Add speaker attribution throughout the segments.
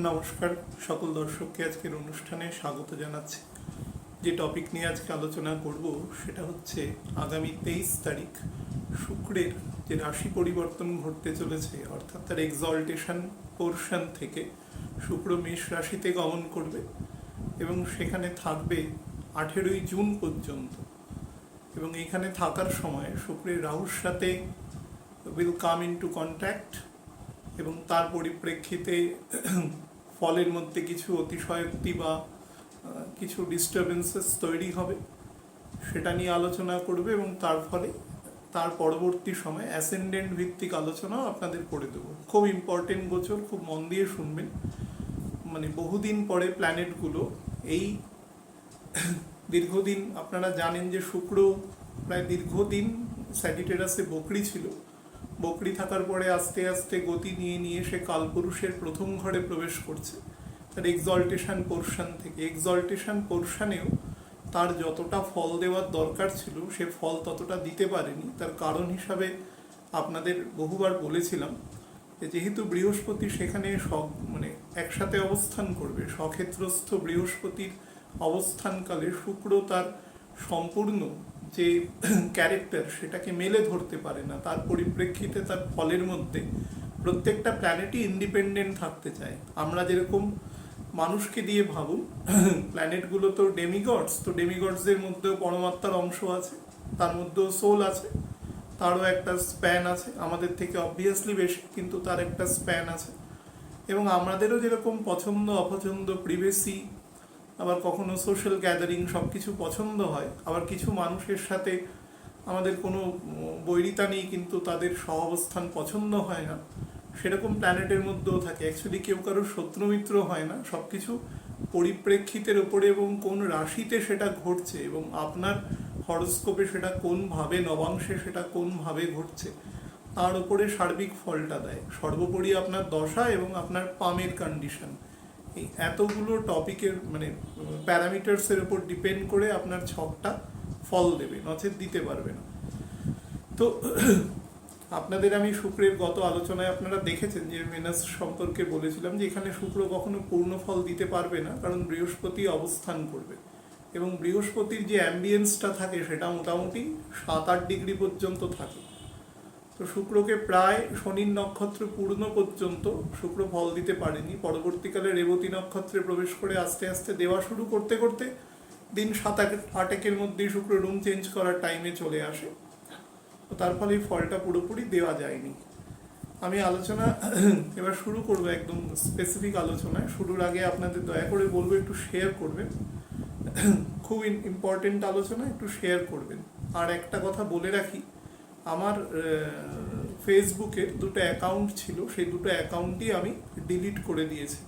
Speaker 1: নমস্কার সকল দর্শককে আজকের অনুষ্ঠানে স্বাগত জানাচ্ছি। যে টপিক নিয়ে আজকে আলোচনা করব সেটা হচ্ছে আগামী 23 তারিখ শুক্রের যে রাশি পরিবর্তন ঘটতে চলেছে, অর্থাৎ তার এক্সল্টেশন পোর্শন থেকে শুক্র মেষ রাশিতে গমন করবে এবং সেখানে থাকবে 18ই জুন পর্যন্ত। এবং এখানে থাকার সময় শুক্রের রাহুর সাথে উইল কাম ইনটু কন্ট্যাক্ট এবং তার পরিপ্রেক্ষিতে ফলের মধ্যে কিছু অতিশয়োক্তি বা কিছু ডিস্টারবেন্সেস তৈরি হবে, সেটা নিয়ে আলোচনা করবে এবং তার ফলে তার পরবর্তী সময় অ্যাসেন্ডেন্ট ভিত্তিক আলোচনাও আপনাদের করে দেবো। খুব ইম্পর্টেন্ট গোচর, খুব মন দিয়ে শুনবেন। মানে বহুদিন পরে প্ল্যানেটগুলো এই দীর্ঘদিন আপনারা জানেন যে শুক্র প্রায় দীর্ঘদিন স্যাজিটেরাসে বকরি ছিল। বকরি থাকার পরে আস্তে আস্তে গতি নিয়ে নিয়ে সে কালপুরুষের প্রথম ঘরে প্রবেশ করছে তার এক্সল্টেশন পোর্শন থেকে। এক্সল্টেশন পোর্শনেও তার যতটা ফল দেওয়ার দরকার ছিল সে ফল ততটা দিতে পারেনি। তার কারণ হিসাবে আপনাদের বহুবার বলেছিলাম যে যেহেতু বৃহস্পতি সেখানে একসাথে অবস্থান করবে, স্বক্ষেত্রস্থ বৃহস্পতির অবস্থানকালে শুক্র তার সম্পূর্ণ যে ক্যারেক্টার সেটাকে মেলে ধরতে পারে না। তার পরিপ্রেক্ষিতে তার ফলের মধ্যে প্রত্যেকটা প্ল্যানেটই ইন্ডিপেন্ডেন্ট থাকতে চায়। আমরা যেরকম মানুষকে দিয়ে ভাবুন, প্ল্যানেটগুলো তো ডেমিগডস, তো ডেমিগডসদের মধ্যেও পরমাত্মার অংশ আছে, তার মধ্যেও সোল আছে, তারও একটা স্প্যান আছে, আমাদের থেকে অবভিয়াসলি বেশি কিন্তু তার একটা স্প্যান আছে। এবং আমাদেরও যেরকম পছন্দ অপছন্দ, প্রিভেসি, আবার কখনো সোশ্যাল গ্যাদারিং সব কিছু পছন্দ হয়, আবার কিছু মানুষের সাথে আমাদের কোনো বৈরিতা নেই কিন্তু তাদের সহাবস্থান পছন্দ হয় না, সেরকম প্ল্যানেটের মধ্যেও থাকে। অ্যাকচুয়ালি কেউ কারোর শত্রুমিত্র হয় না, সব কিছু পরিপ্রেক্ষিতের ওপরে এবং কোন রাশিতে সেটা ঘটছে এবং আপনার হরোস্কোপে সেটা কোনভাবে, নবাংশে সেটা কোনভাবে ঘটছে তার উপরে সার্বিক ফলটা দেয়। সর্বোপরি আপনার দশা এবং আপনার পামের কন্ডিশন, এই এতগুলো টপিকের প্যারামিটার্সের উপর ডিপেন্ড করে আপনার ছকটা ফল দেবে, নচেত দিতে পারবে না। তো আপনাদের আমি শুক্রের গত আলোচনায় আপনারা দেখেছেন যে ভেনাস সম্পর্কে বলেছিলাম যে এখানে শুক্র কখনো পূর্ণ ফল দিতে পারবে না, কারণ বৃহস্পতি অবস্থান করবে এবং বৃহস্পতির যে অ্যাম্বিয়েন্সটা থাকে সেটা মোটামুটি 7-8 ডিগ্রি পর্যন্ত থাকে। তো শুক্রকে প্রায় শনির নক্ষত্র পূর্ণ পর্যন্ত শুক্র ফল দিতে পারেনি। পরবর্তীকালে রেবতী নক্ষত্রে প্রবেশ করে আস্তে আস্তে দেওয়া শুরু করতে করতে দিন 7-8 মধ্যেই শুক্র রুম চেঞ্জ করার টাইমে চলে আসে। তো তার ফলে এই ফলটা পুরোপুরি দেওয়া যায়নি। আমি আলোচনা এবার শুরু করবো একদম স্পেসিফিক আলোচনায়। শুরুর আগে আপনাদের দয়া করে বলবো একটু শেয়ার করবেন, খুব ইম্পর্টেন্ট আলোচনা, একটু শেয়ার করবেন। আর একটা কথা বলে রাখি, আমার ফেসবুকের দুটো অ্যাকাউন্ট ছিল, সেই দুটো অ্যাকাউন্টই আমি ডিলিট করে দিয়েছি।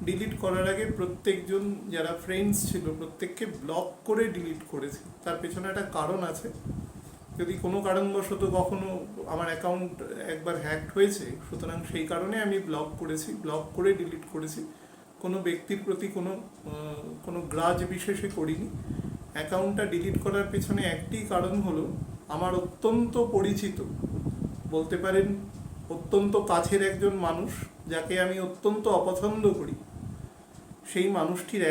Speaker 1: ডিলিট করার আগে প্রত্যেকজন যারা ফ্রেন্ডস ছিল প্রত্যেককে ব্লক করে ডিলিট করেছি। তার পেছনে একটা কারণ আছে। যদি কোনো কারণবশত কখনো আমার অ্যাকাউন্ট একবার হ্যাকড হয়েছে, সুতরাং সেই কারণে আমি ব্লক করেছি, ব্লক করে ডিলিট করেছি। কোনো ব্যক্তির প্রতি কোনো গ্রাজ বিশেষে করিনি। অ্যাকাউন্টটা ডিলিট করার পেছনে একটি কারণ হলো, আমার অত্যন্ত পরিচিত, বলতে পারেন অত্যন্ত কাছের একজন মানুষ যাকে আমি অত্যন্ত অপছন্দ করি, সেই মানুষটির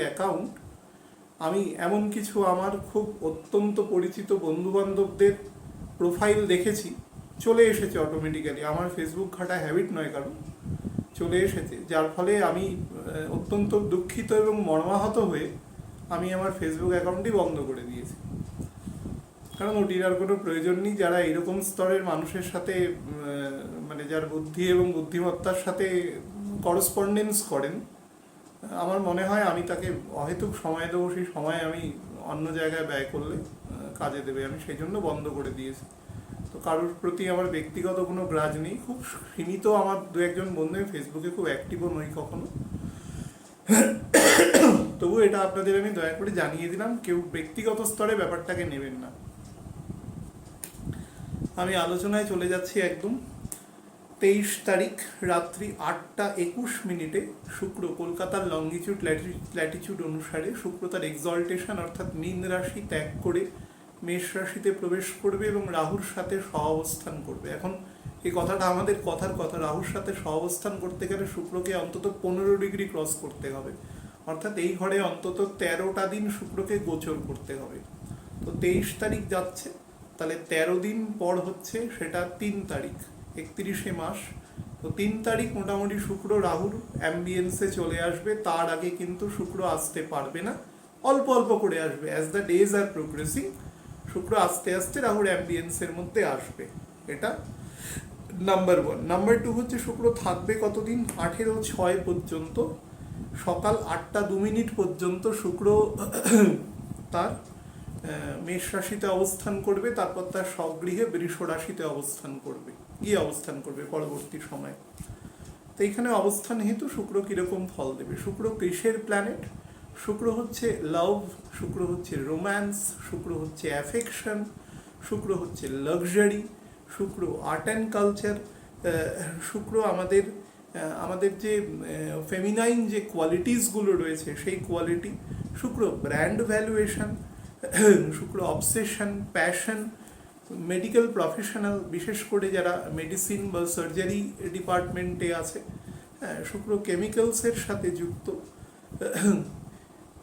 Speaker 1: অ্যাকাউন্ট আমি এমন কিছু আমার খুব অত্যন্ত পরিচিত বন্ধুবান্ধবদের প্রোফাইল দেখেছি, চলে এসেছে অটোমেটিক্যালি। আমার ফেসবুক ঘাটা হ্যাবিট নয়, কারণ চলে এসেছে, যার ফলে আমি অত্যন্ত দুঃখিত এবং মর্মাহত হয়ে আমি আমার ফেসবুক অ্যাকাউন্টই বন্ধ করে দিয়েছি। কারণ ওটির আর কোনো প্রয়োজন নেই। যারা এরকম স্তরের মানুষের সাথে যার বুদ্ধি এবং বুদ্ধিমত্তার সাথে করসপন্ডেন্স করেন, আমার মনে হয় আমি তাকে অহেতুক সময় দেবো, সেই সময় আমি অন্য জায়গায় ব্যয় করলে কাজে দেবে, আমি সেই জন্য বন্ধ করে দিয়েছি। তো কারোর প্রতি আমার ব্যক্তিগত কোনো গ্রাজ নেই, খুব সীমিত আমার দু একজন বন্ধু, ফেসবুকে খুব অ্যাক্টিভও নই কখনো। তবু এটা আপনাদের আমি দয়া করে জানিয়ে দিলাম, কেউ ব্যক্তিগত স্তরে ব্যাপারটাকে নেবেন না। আমি আলোচনায় চলে যাচ্ছি একদম। 23 তারিখ রাত্রি 8:21 শুক্র কলকাতার লঙ্গিটিউড ল্যাটিটিউড অনুসারে শুক্র তার এক্সল্টেশন অর্থাৎ মীন রাশি ত্যাগ করে মেষ রাশিতে প্রবেশ করবে এবং রাহুর সাথে সহাবস্থান করবে। এখন এই কথাটা আমাদের কথার কথা, রাহুর সাথে সহাবস্থান করতে গেলে শুক্রকে অন্তত 15 ডিগ্রি ক্রস করতে হবে, অর্থাৎ এই ঘরে অন্তত 13টা দিন শুক্রকে গোচর করতে হবে। তো 23 তারিখ যাচ্ছে, তাহলে 13 দিন পর হচ্ছে সেটা 3 তারিখ, 31শে মাস। তো 3 তারিখ মোটামুটি শুক্র রাহুর অ্যাম্বিয়েন্সে চলে আসবে। তার আগে কিন্তু শুক্র আসতে পারবে না, অল্প অল্প করে আসবে। As the days R progressing শুক্র আস্তে আস্তে রাহুর অ্যাম্বিয়েন্সের মধ্যে আসবে। এটা নাম্বার 1। নাম্বার 2 হচ্ছে শুক্র থাকবে কতদিন, 18/6 পর্যন্ত, সকাল 8টা 2 মিনিট পর্যন্ত শুক্র তার মেষ রাশিতে অবস্থান করবে, তারপর তার স্বগৃহে বৃষ রাশিতে অবস্থান করবে পরবর্তী সময়। তো এইখানে অবস্থান হেতু শুক্র কিরকম ফল দেবে। শুক্র কৃষের প্ল্যানেট, শুক্র হচ্ছে লাভ, শুক্র হচ্ছে রোম্যান্স, শুক্র হচ্ছে অ্যাফেকশন, শুক্র হচ্ছে লাক্সারি, শুক্র আর্ট অ্যান্ড কালচার, শুক্র আমাদের যে ফেমিনাইন যে কোয়ালিটিসগুলো রয়েছে সেই কোয়ালিটি, শুক্র ব্র্যান্ড ভ্যালুয়েশন, শুক্র অবসেশন, প্যাশন, মেডিকেল প্রফেশনাল, বিশেষ করে যারা মেডিসিন বা সার্জারি ডিপার্টমেন্টে আছে, হ্যাঁ, শুক্র কেমিক্যালসের সাথে যুক্ত।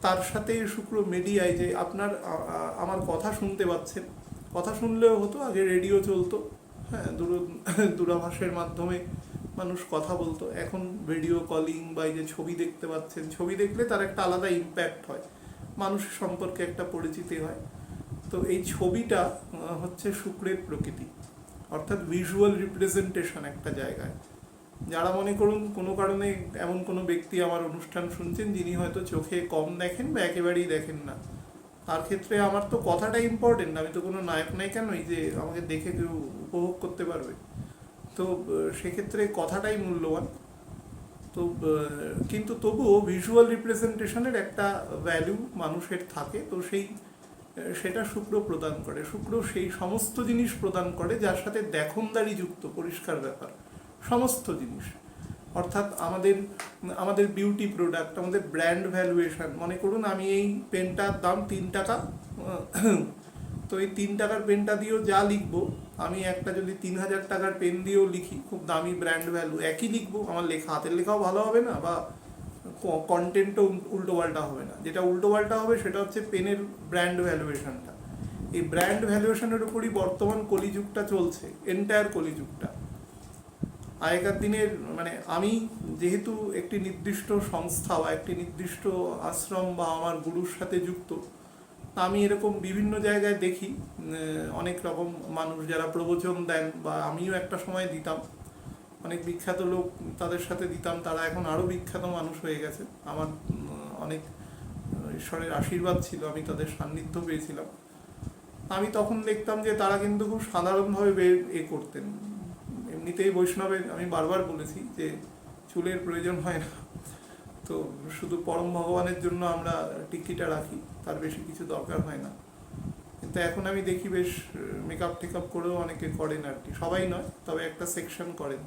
Speaker 1: তার সাথে শুক্র মিডিয়ায়, যে আমার কথা শুনতে পাচ্ছেন, কথা শুনলেও হতো, আগে রেডিও চলতো, হ্যাঁ, দূরাভাষের মাধ্যমে মানুষ কথা বলতো, এখন ভিডিও কলিং বা এই যে ছবি দেখতে পাচ্ছেন, ছবি দেখলে তার একটা আলাদা ইম্প্যাক্ট হয়, মানুষের সম্পর্কে একটা পরিচিতি হয়। তো এই ছবিটা হচ্ছে শুক্রের প্রকৃতি, অর্থাৎ ভিজুয়াল রিপ্রেজেন্টেশন একটা জায়গায়। যারা মনে করুন কোনো কারণে এমন কোনো ব্যক্তি আমার অনুষ্ঠান শুনছেন যিনি হয়তো চোখে কম দেখেন বা একেবারেই দেখেন না, তার ক্ষেত্রে আমার তো কথাটা ইম্পর্টেন্ট, আমি তো কোনো নায়ক নায়িকা নই যে আমাকে দেখে কেউ উপভোগ করতে পারবে। তো সেক্ষেত্রে কথাটাই মূল্যবান। তো কিন্তু তবুও ভিজুয়াল রিপ্রেজেন্টেশনের একটা ভ্যালু মানুষের থাকে, তো সেটা শুক্র প্রদান করে। শুক্র সেই সমস্ত জিনিস প্রদান করে যার সাথে দেখনদারি যুক্ত, পরিষ্কার ব্যাপার, সমস্ত জিনিস। অর্থাৎ আমাদের বিউটি প্রোডাক্ট, আমাদের ব্র্যান্ড ভ্যালুয়েশন। মনে করুন আমি এই পেনটার দাম 3 টাকা, তো এই 3 টাকার পেনটা দিয়েও যা লিখবো, আমি একটা যদি 3000 টাকার পেন দিয়েও লিখি, খুব দামি ব্র্যান্ড ভ্যালু, একই লিখবো, আমার লেখা, হাতের লেখাও ভালো হবে না, বা কন্টেন্টও উল্টোপাল্টা হবে না। যেটা উল্টোপাল্টা হবে সেটা হচ্ছে পেনের ব্র্যান্ড ভ্যালুয়েশনটা। এই ব্র্যান্ড ভ্যালুয়েশনের উপরই বর্তমান কলিযুগটা চলছে, এন্টায়ার কলিযুগটা। আগেকার দিনের আমি যেহেতু একটি নির্দিষ্ট সংস্থা বা একটি নির্দিষ্ট আশ্রম বা আমার গুরুর সাথে যুক্ত, আমি এরকম বিভিন্ন জায়গায় দেখি অনেক রকম মানুষ যারা প্রবচন দেন, বা আমিও একটা সময় দিতাম, অনেক বিখ্যাত লোক তাদের সাথে দিতাম, তারা এখন আরও বিখ্যাত মানুষ হয়ে গেছে। আমার অনেক ঈশ্বরের আশীর্বাদ ছিল, আমি তাদের সান্নিধ্য পেয়েছিলাম। আমি তখন দেখতাম যে তারা কিন্তু খুব সাধারণভাবে করতেন। এমনিতেই বৈষ্ণবের, আমি বারবার বলেছি যে চুলের প্রয়োজন হয় না, তো শুধু পরম ভগবানের জন্য আমরা টিকিটা রাখি, তার বেশি কিছু দরকার হয় না। কিন্তু এখন আমি দেখি বেশ মেকআপ টেকআপ করেও অনেকে করেন আর কি, সবাই নয়, তবে একটা সেকশন করেন।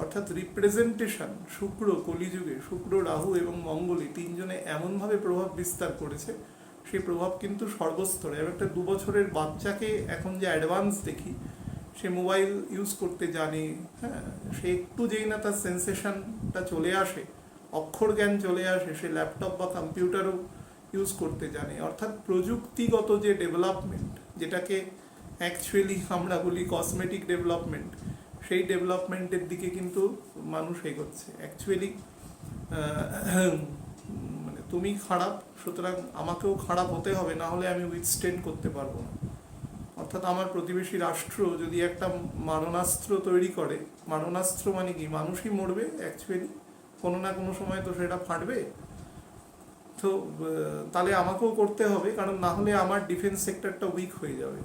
Speaker 1: অর্থাৎ রিপ্রেজেন্টেশন, শুক্র কলিযুগে, শুক্র রাহু এবং মঙ্গলই তিনজনে এমনভাবে প্রভাব বিস্তার করেছে, সেই প্রভাব কিন্তু সর্বস্তরে। আমি একটা 2 বছরের বাচ্চাকে এখন যে অ্যাডভান্স দেখি, সে মোবাইল ইউজ করতে জানে, হ্যাঁ, সে একটু যেই না তার সেন্সেশনটা চলে আসে, অক্ষর জ্ঞান চলে আসে, সে ল্যাপটপ বা কম্পিউটারও ইউজ করতে জানে। অর্থাৎ প্রযুক্তিগত যে ডেভেলপমেন্ট, যেটাকে অ্যাকচুয়ালি আমরা বলি কসমেটিক ডেভেলপমেন্ট, সেই ডেভেলপমেন্টের দিকে কিন্তু মানুষ এগোচ্ছে। অ্যাকচুয়ালি তুমি খারাপ, সুতরাং আমাকেও খারাপ হতে হবে, না হলে আমি উইথস্ট্যান্ড করতে পারবো না। অর্থাৎ আমার প্রতিবেশী রাষ্ট্র যদি একটা মারণাস্ত্র তৈরি করে, মারণাস্ত্র মানে কি, মানুষই মরবে অ্যাকচুয়ালি, কোনো না কোনো সময় তো সেটা ফাটবে। তো তাহলে আমাকেও করতে হবে, কারণ না হলে আমার ডিফেন্স সেক্টরটা উইক হয়ে যাবে।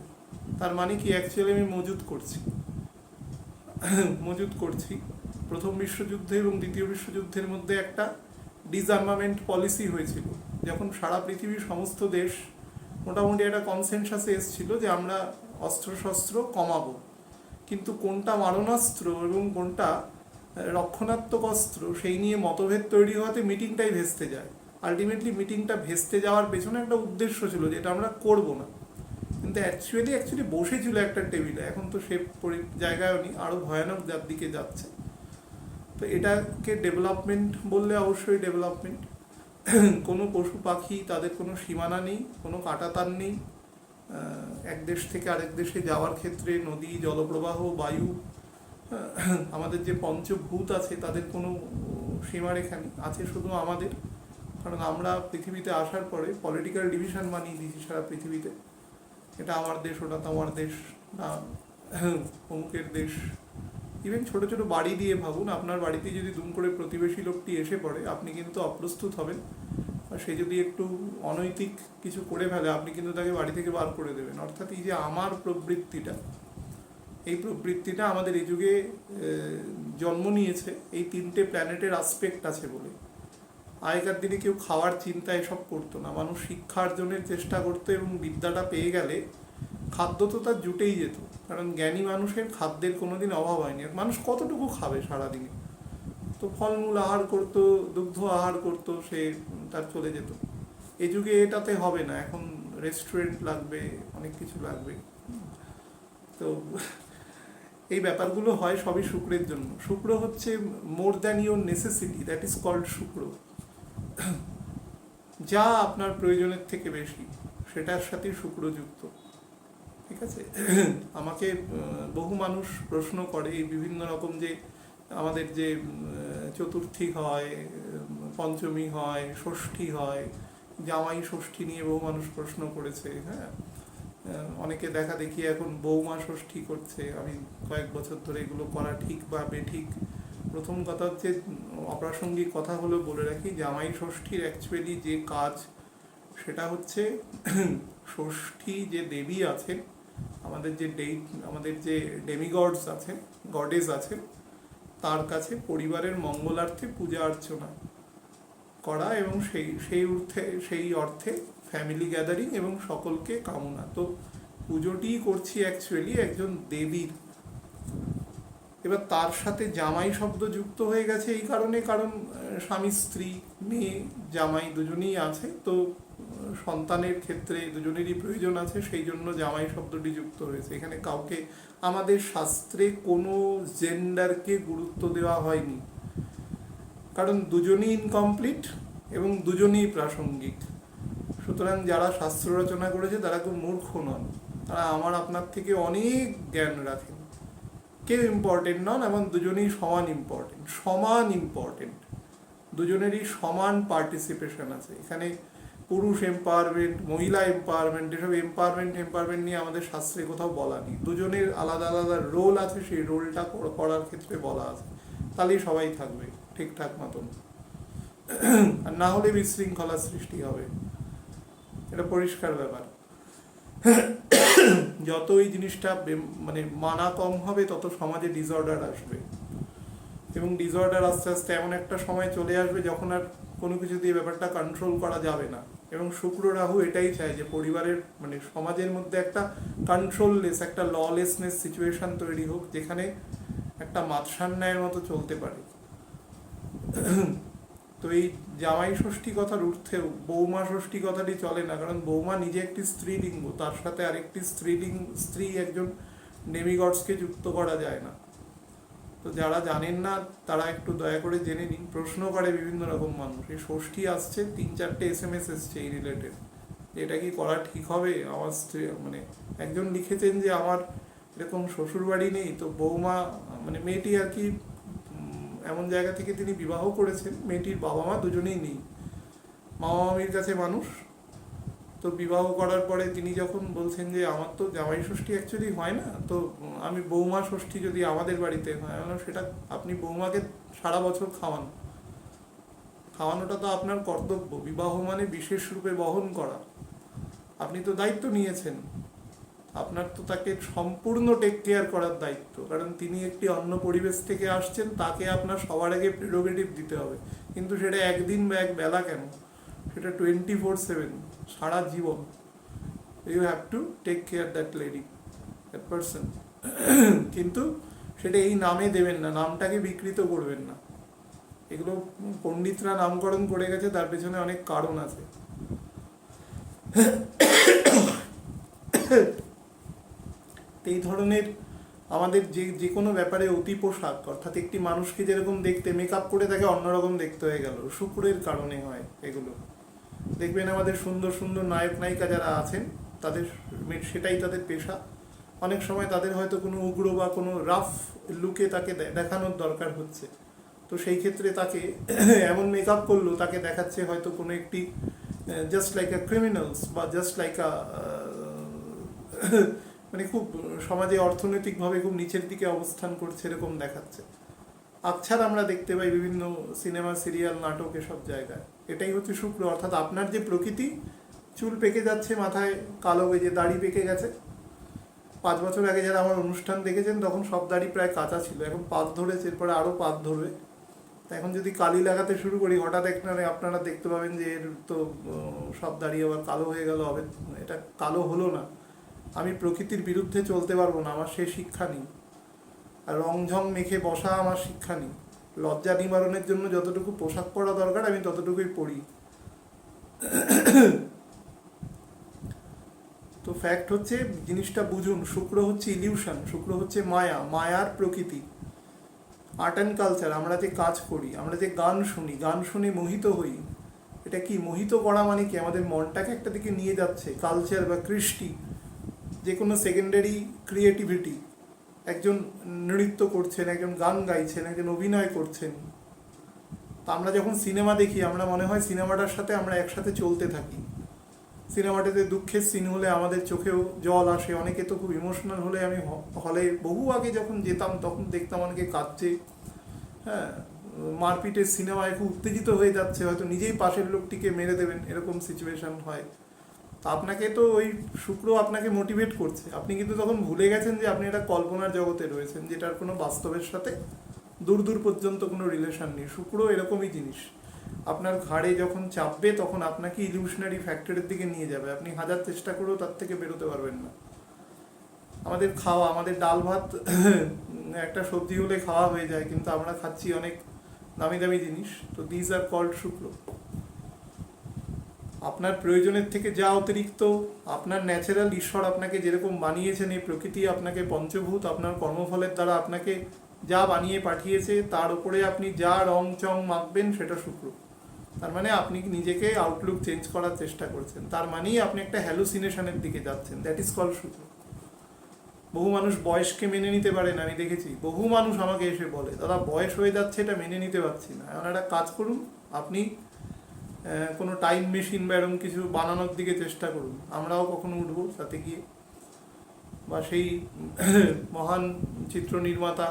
Speaker 1: তার মানে কি, অ্যাকচুয়ালি আমি মজুত করছি। প্রথম বিশ্বযুদ্ধে এবং দ্বিতীয় বিশ্বযুদ্ধের মধ্যে একটা ডিসআর্মামেন্ট পলিসি হয়েছিল, যখন সারা পৃথিবীর সমস্ত দেশ মোটামুটি একটা কনসেনসাসে এসেছিল যে আমরা অস্ত্রশস্ত্র কমাবো, কিন্তু কোনটা মারণাস্ত্র এবং কোনটা রক্ষণাত্মক অস্ত্র সেই নিয়ে মতভেদ তৈরি হওয়াতে মিটিংটাই ভেস্তে যায়। আলটিমেটলি মিটিংটা ভেস্তে যাওয়ার পেছনে একটা উদ্দেশ্য ছিল, যেটা আমরা করব না। কিন্তু অ্যাকচুয়ালি বসেছিল একটা টেবিলে, এখন তো সে জায়গায়ও নেই, আরও ভয়ানক যার দিকে যাচ্ছে। তো এটাকে ডেভেলপমেন্ট বললে অবশ্যই ডেভেলপমেন্ট। কোনো পশু পাখি তাদের কোনো সীমানা নেই, কোনো কাঁটাতার নেই। এক দেশ থেকে আরেক দেশে যাওয়ার ক্ষেত্রে নদী, জলপ্রবাহ, বায়ু, আমাদের যে পঞ্চভূত আছে তাদের কোনো সীমারেখা নেই, আছে শুধু আমাদের। কারণ আমরা পৃথিবীতে আসার পরে পলিটিক্যাল ডিভিশন বানিয়ে দিয়েছি সারা পৃথিবীতে, এটা আমার দেশ, ওটা তোমার দেশ, না অমুকের দেশ। ইভেন ছোট ছোট বাড়ি দিয়ে ভাবুন, আপনার বাড়িতে যদি দুম করে প্রতিবেশী লোকটি এসে পড়ে, আপনি কিন্তু অপ্রস্তুত হবেন। আর সে যদি একটু অনৈতিক কিছু করে ফেলে, আপনি কিন্তু তাকে বাড়ি থেকে বার করে দেবেন। অর্থাৎ এই যে আমার প্রবৃত্তিটা, এই প্রবৃত্তিটা আমাদের এই যুগে জন্ম নিয়েছে এই 3টে প্ল্যানেটের আসপেক্ট আছে বলে। আগেকার দিনে কেউ খাওয়ার চিন্তা এসব করতো না, মানুষ শিক্ষা অর্জনের চেষ্টা করতো, এবং বিদ্যাটা পেয়ে গেলে খাদ্য তো তার জুটেই যেত। কারণ জ্ঞানী মানুষের খাদ্যের কোনোদিন অভাব হয়নি। মানুষ কতটুকু খাবে সারাদিনে, তো ফলমূল আহার করতো, দুগ্ধ আহার করতো, সে তার চলে যেত। এই যুগে এটাতে হবে না, এখন রেস্টুরেন্ট লাগবে, অনেক কিছু লাগবে। তো এই ব্যাপারগুলো হয় সবই শুক্রের জন্য। শুক্র হচ্ছে more than your necessity, that is called Shukra. যা আপনার প্রয়োজনের থেকে বেশি, সেটার সাথে শুক্র যুক্ত। ঠিক আছে। আমাকে বহু মানুষ প্রশ্ন করে এই বিভিন্ন রকম, যে আমাদের যে চতুর্থী হয়, পঞ্চমী হয়, ষষ্ঠী হয়, জামাই ষষ্ঠী নিয়ে বহু মানুষ প্রশ্ন করেছে। হ্যাঁ, অনেকে দেখা দেখি এখন বৌমা ষষ্ঠী করছে। আমি কয়েক বছর ধরে এগুলো করা ঠিক বা বেঠিক, প্রথম কথা হচ্ছে অপ্রাসঙ্গিক কথা হলো বলে রাখি, জামাই ষষ্ঠীর অ্যাকচুয়ালি যে কাজ সেটা হচ্ছে ষষ্ঠী যে দেবী আছেন, আমাদের যে ডেমিগডস আছেন, গডেস আছেন, তার কাছে পরিবারের মঙ্গলার্থে পূজা অর্চনা করা, এবং সেই অর্থে ফ্যামিলি গ্যাদারিং এবং সকলকে কামনা। তো পুজোটি করছি অ্যাকচুয়ালি একজন দেবীর। এবার তার সাথে জামাই শব্দ যুক্ত হয়ে গেছে এই কারণে, কারণ স্বামী স্ত্রী, মেয়ে জামাই দুজনেই আছে, তো সন্তানের ক্ষেত্রে দুজনেরই প্রয়োজন আছে, সেই জন্য জামাই শব্দটি যুক্ত হয়েছে এখানে। কাউকে আমাদের শাস্ত্রে কোনো জেন্ডারকে গুরুত্ব দেওয়া হয়নি, কারণ দুজনেই ইনকমপ্লিট এবং দুজনেই প্রাসঙ্গিক। সুতরাং যারা শাস্ত্র রচনা করেছে তারা খুব মূর্খ নন, তারা আমার আপনার থেকে অনেক জ্ঞান রাখেন। কেউ ইম্পর্টেন্ট নন, এবং দুজনেই সমান ইম্পর্টেন্ট, দুজনেরই সমান পার্টিসিপেশন আছে এখানে। পুরুষ এম্পাওয়ারমেন্ট, মহিলা এম্পাওয়ারমেন্ট, এসব এম্পাওয়ারমেন্ট নিয়ে আমাদের শাস্ত্রে কোথাও বলা নেই। দুজনের আলাদা আলাদা রোল আছে, সেই রোলটা করার ক্ষেত্রে বলা আছে, তাহলেই সবাই থাকবে ঠিকঠাক মতন। আর না হলে বিশৃঙ্খলা সৃষ্টি হবে, এটা পরিষ্কার ব্যাপার। যত এই জিনিসটা মানা কম হবে, তত সমাজে ডিসঅর্ডার আসবে, এবং ডিসঅর্ডার আস্তে আস্তে এমন একটা সময় চলে আসবে যখন আর কোনো কিছু দিয়ে ব্যাপারটা কন্ট্রোল করা যাবে না। এবং শুক্র রাহু এটাই চায় যে পরিবারের সমাজের মধ্যে একটা কন্ট্রোললেস, একটা ললেসনেস সিচুয়েশন তৈরি হোক, যেখানে একটা মাতসান্যায়ের মতো চলতে পারে। তো এই জামাই ষষ্ঠী কথার ঊর্ধ্বেও বৌমা ষষ্ঠী কথাটি চলে না, কারণ বৌমা নিজে একটি স্ত্রীলিঙ্গ, তার সাথে আরেকটি স্ত্রী একজন ডেমিগডসকে যুক্ত করা যায় না। তো যারা জানেন না তারা একটু দয়া করে জেনে নিন। প্রশ্ন করে বিভিন্ন রকম মানুষ, এই ষষ্ঠী আসছে, 3-4টে SMS এসছে এই রিলেটেড, এটা কি করা ঠিক হবে? আমার স্ত্রী একজন লিখেছেন যে আমার এরকম শ্বশুর বাড়ি নেই, তো বৌমা মেয়েটি আর কি এমন জায়গা থেকে তিনি বিবাহ করেছেন, মেয়েটির বাবা মা দুজনেই নেই, মামা মামির কাছে মানুষ। তো বিবাহ করার পরে তিনি যখন বলছেন যে আমার তো জামাই ষষ্ঠী অ্যাকচুয়ালি হয় না, তো আমি বৌমা ষষ্ঠী যদি আমাদের বাড়িতে হয়, সেটা আপনি বৌমাকে সারা বছর খাওয়ানোটা তো আপনার কর্তব্য। বিবাহ মানে বিশেষ রূপে বহন করা, আপনি তো দায়িত্ব নিয়েছেন, আপনার তো তাকে সম্পূর্ণ টেক কেয়ার করার দায়িত্ব, কারণ তিনি একটি অন্য পরিবেশ থেকে আসছেন, তাকে আপনার সবার আগে প্রিরোগেটিভ দিতে হবে। কিন্তু সেটা একদিন বা এক বেলা কেন, সেটা 24/7 সারা জীবন। You have to take care that lady, that person. কিন্তু সেটা এই নামে দেবেন না, নামটাকে বিকৃত করবেন না। এগুলো পণ্ডিতরা নামকরণ করে গেছে, তার পেছনে অনেক কারণ আছে। এই ধরনের আমাদের যে কোনো ব্যাপারে অতি পোশাক, অর্থাৎ একটি মানুষকে যেরকম দেখতে মেকআপ করে তাকে অন্যরকম দেখতে হয়ে গেল, শুক্রের কারণে হয় এগুলো। দেখবেন আমাদের সুন্দর সুন্দর নায়ক নায়িকা যারা আছেন তাদের সেটাই তাদের পেশা। অনেক সময় তাদের হয়তো কোনো উগ্র বা কোনো রাফ লুকে তাকে দেখানোর দরকার হচ্ছে, তো সেই ক্ষেত্রে তাকে এমন মেকআপ করলো তাকে দেখাচ্ছে হয়তো কোনো একটি জাস্ট লাইক আ ক্রিমিনালস বা জাস্ট লাইক আ মানে খুব সমাজে অর্থনৈতিকভাবে খুব নিচের দিকে অবস্থান করছে এরকম দেখাচ্ছে। আচ্ছার আমরা দেখতে পাই বিভিন্ন সিনেমা, সিরিয়াল, নাটক, এসব জায়গায়। এটাই হচ্ছে শুক্র। অর্থাৎ আপনার যে প্রকৃতি, চুল পেকে যাচ্ছে, মাথায় কালো যে দাড়ি পেকে গেছে। 5 বছর আগে যারা আমার অনুষ্ঠান দেখেছেন তখন সব দাড়ি প্রায় কাঁচা ছিল, এখন পাত ধরেছে, এরপরে আরও পাত ধরবে। এখন যদি কালি লাগাতে শুরু করি হঠাৎ আপনারা দেখতে পাবেন যে এর তো সব দাড়ি আবার কালো হয়ে গেল, হবে। এটা কালো হলো না। আমি প্রকৃতির বিরুদ্ধে চলতে পারবো না, আমার সে শিক্ষা নেই। আর রংঝং মেখে বসা আমার শিক্ষা নেই। লজ্জা নিবারণের জন্য যতটুকু পোশাক পরা দরকার আমি ততটুকুই পরি। তো ফ্যাক্ট হচ্ছে, জিনিসটা বুঝুন, শুক্র হচ্ছে ইলিউশন, শুক্র হচ্ছে মায়া, মায়ার প্রকৃতি। আর্ট অ্যান্ড কালচার, আমরা যে কাজ করি, আমরা যে গান শুনি, গান শুনে মোহিত হই, এটা কি মোহিত করা মানে কি আমাদের মনটাকে একটা দিকে নিয়ে যাচ্ছে। কালচার বা কৃষ্টি, যে কোনো সেকেন্ডারি ক্রিয়েটিভিটি, একজন নৃত্য করছেন, একজন গান গাইছেন, একজন অভিনয় করছেন। তা আমরা যখন সিনেমা দেখি আমরা মনে হয় সিনেমাটার সাথে আমরা একসাথে চলতে থাকি। সিনেমাটাতে দুঃখের সিন হলে আমাদের চোখেও জল আসে, অনেকে তো খুব ইমোশনাল হলে, আমি হলে বহু আগে যখন যেতাম তখন দেখতাম অনেকে কাঁদছে, হ্যাঁ, মারপিটের সিনেমায় খুব উত্তেজিত হয়ে যাচ্ছে, হয়তো নিজেই পাশের লোকটিকে মেরে দেবেন, এরকম সিচুয়েশন হয়। তা আপনাকে তো ওই শুক্র আপনাকে মোটিভেট করছে, আপনি কিন্তু তখন ভুলে গেছেন যে আপনি একটা কল্পনার জগতে রয়েছেন, যেটার কোনো বাস্তবের সাথে দূর দূর পর্যন্ত কোনো রিলেশন নেই। শুক্র এরকমই জিনিস, আপনার ঘাড়ে যখন চাপবে তখন আপনাকে ইলিউশনারি ফ্যাক্টরের দিকে নিয়ে যাবে, আপনি হাজার চেষ্টা করেও তার থেকে বেরোতে পারবেন না। আমাদের খাওয়া, আমাদের ডাল ভাত একটা সবজি হলে খাওয়া হয়ে যায়, কিন্তু আমরা খাচ্ছি অনেক দামি দামি জিনিস। তো দিস আর কল্ড শুক্র। আপনার প্রয়োজনের থেকে যা অতিরিক্ত, আপনার ন্যাচারাল ঈশ্বর আপনাকে যেরকম বানিয়েছেন, এই প্রকৃতি আপনাকে পঞ্চভূত আপনার কর্মফলের দ্বারা আপনাকে যা বানিয়ে পাঠিয়েছে, তার উপরে আপনি যা রং চং মাখবেন সেটা শুক্র। তার মানে আপনি নিজেকে আউটলুক চেঞ্জ করার চেষ্টা করছেন, তার মানেই আপনি একটা হ্যালুসিনেশনের দিকে যাচ্ছেন, দ্যাট ইজ কল শুক্র। বহু মানুষ বয়সকে মেনে নিতে পারে না, আমি দেখেছি বহু মানুষ আমাকে এসে বলে, দাদা বয়স হয়ে যাচ্ছে, এটা মেনে নিতে পারছি না। এখন একটা কাজ করুন, আপনি কোনো টাইম মেশিন বা এরকম কিছু বানানোর দিকে চেষ্টা করুন, আমরাও কখনো উঠবো সাথে গিয়ে। বা সেই মহান চিত্র নির্মাতা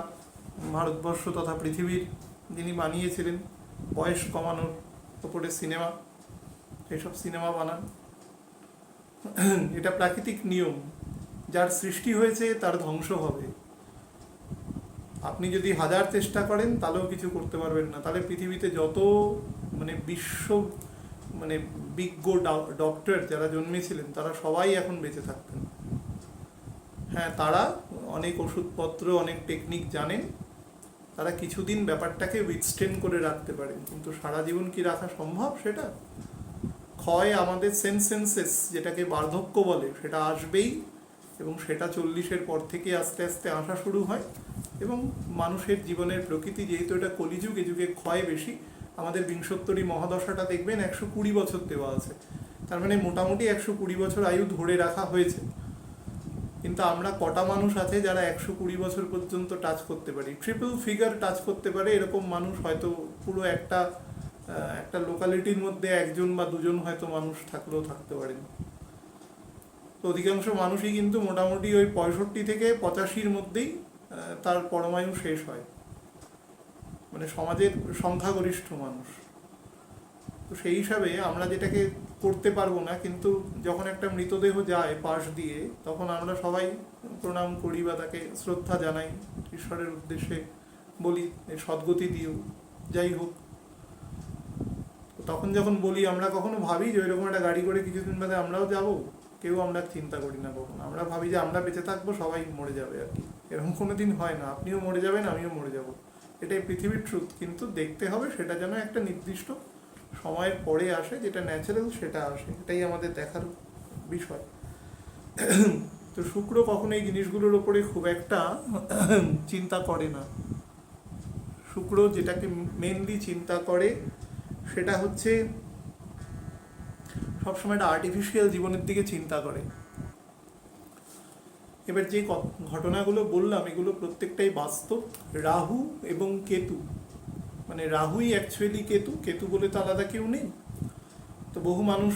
Speaker 1: ভারতবর্ষ তথা পৃথিবীর, যিনি বানিয়েছিলেন বয়স কমানোর ওপরে সিনেমা, এইসব সিনেমা বানান। এটা প্রাকৃতিক নিয়ম, যার সৃষ্টি হয়েছে তার ধ্বংস হবে। আপনি যদি হাজার চেষ্টা করেন তাহলেও কিছু করতে পারবেন না। তাহলে পৃথিবীতে যত বিশ্ব বিজ্ঞ ডক্টর যারা জন্মেছিলেন তারা সবাই এখন বেঁচে থাকতেন। হ্যাঁ, তারা অনেক ওষুধপত্র, অনেক টেকনিক জানেন, তারা কিছুদিন ব্যাপারটাকে উইথস্ট্যান্ড করে রাখতে পারেন, কিন্তু সারা জীবন কি রাখা সম্ভব? সেটা ক্ষয়, আমাদের সেন্সেস যেটাকে বার্ধক্য বলে, সেটা আসবেই, এবং সেটা 40-এর পর থেকে আস্তে আস্তে আসা শুরু হয়। এবং মানুষের জীবনের প্রকৃতি যেহেতু এটা কলিযুগ, এ যুগে ক্ষয় বেশি। আমাদের বিংশোত্তরী মহাদশাটা দেখবেন 120 বছর দেওয়া আছে, তার মানে মোটামুটি 120 বছর আয়ু ধরে রাখা হয়েছে। কিন্তু আমরা কটা মানুষ আছে যারা 120 বছর পর্যন্ত টাচ করতে পারি, ট্রিপল ফিগার টাচ করতে পারে, এরকম মানুষ হয়তো পুরো একটা লোকালিটির মধ্যে একজন বা দুজন হয়তো মানুষ থাকলেও থাকতে পারেন। তো অধিকাংশ মানুষই কিন্তু মোটামুটি ওই 65 থেকে 85-র মধ্যেই তার পরমায়ু শেষ হয়, মানে সমাজের সংখ্যাগরিষ্ঠ মানুষ। তো সেই হিসাবে আমরা যেটাকে করতে পারবো না, কিন্তু যখন একটা মৃতদেহ যায় পাশ দিয়ে, তখন আমরা সবাই প্রণাম করি বা তাকে শ্রদ্ধা জানাই, ঈশ্বরের উদ্দেশ্যে বলি সদ্গতি দিও, যাই হোক। তখন যখন বলি, আমরা কখনো ভাবি যে ওইরকম একটা গাড়ি করে কিছুদিন বাদে আমরাও যাব? কেউ আমরা চিন্তা করি না কখনো। আমরা ভাবি যে আমরা বেঁচে থাকবো, সবাই মরে যাবে আর কি। এরকম কোনো দিন হয় না, আপনিও মরে যাবেন, আমিও মরে যাব, এটাই পৃথিবীর ট্রুথ। কিন্তু দেখতে হবে সেটা যেন একটা নির্দিষ্ট সময়ের পরে আসে, যেটা ন্যাচারাল সেটা আসে, এটাই আমাদের দেখার বিষয়। তো শুক্র কখনো এই জিনিসগুলোর ওপরে খুব একটা চিন্তা করে না। শুক্র যেটাকে মেনলি চিন্তা করে সেটা হচ্ছে সবসময় একটা আর্টিফিশিয়াল জীবনের দিকে চিন্তা করে। এবার যে ঘটনাগুলো বললাম এগুলো প্রত্যেকটাই বাস্তব। রাহু এবং কেতু, মানে রাহুই অ্যাকচুয়ালি কেতু, কেতু বলে তো আলাদা কেউ নেই। তো বহু মানুষ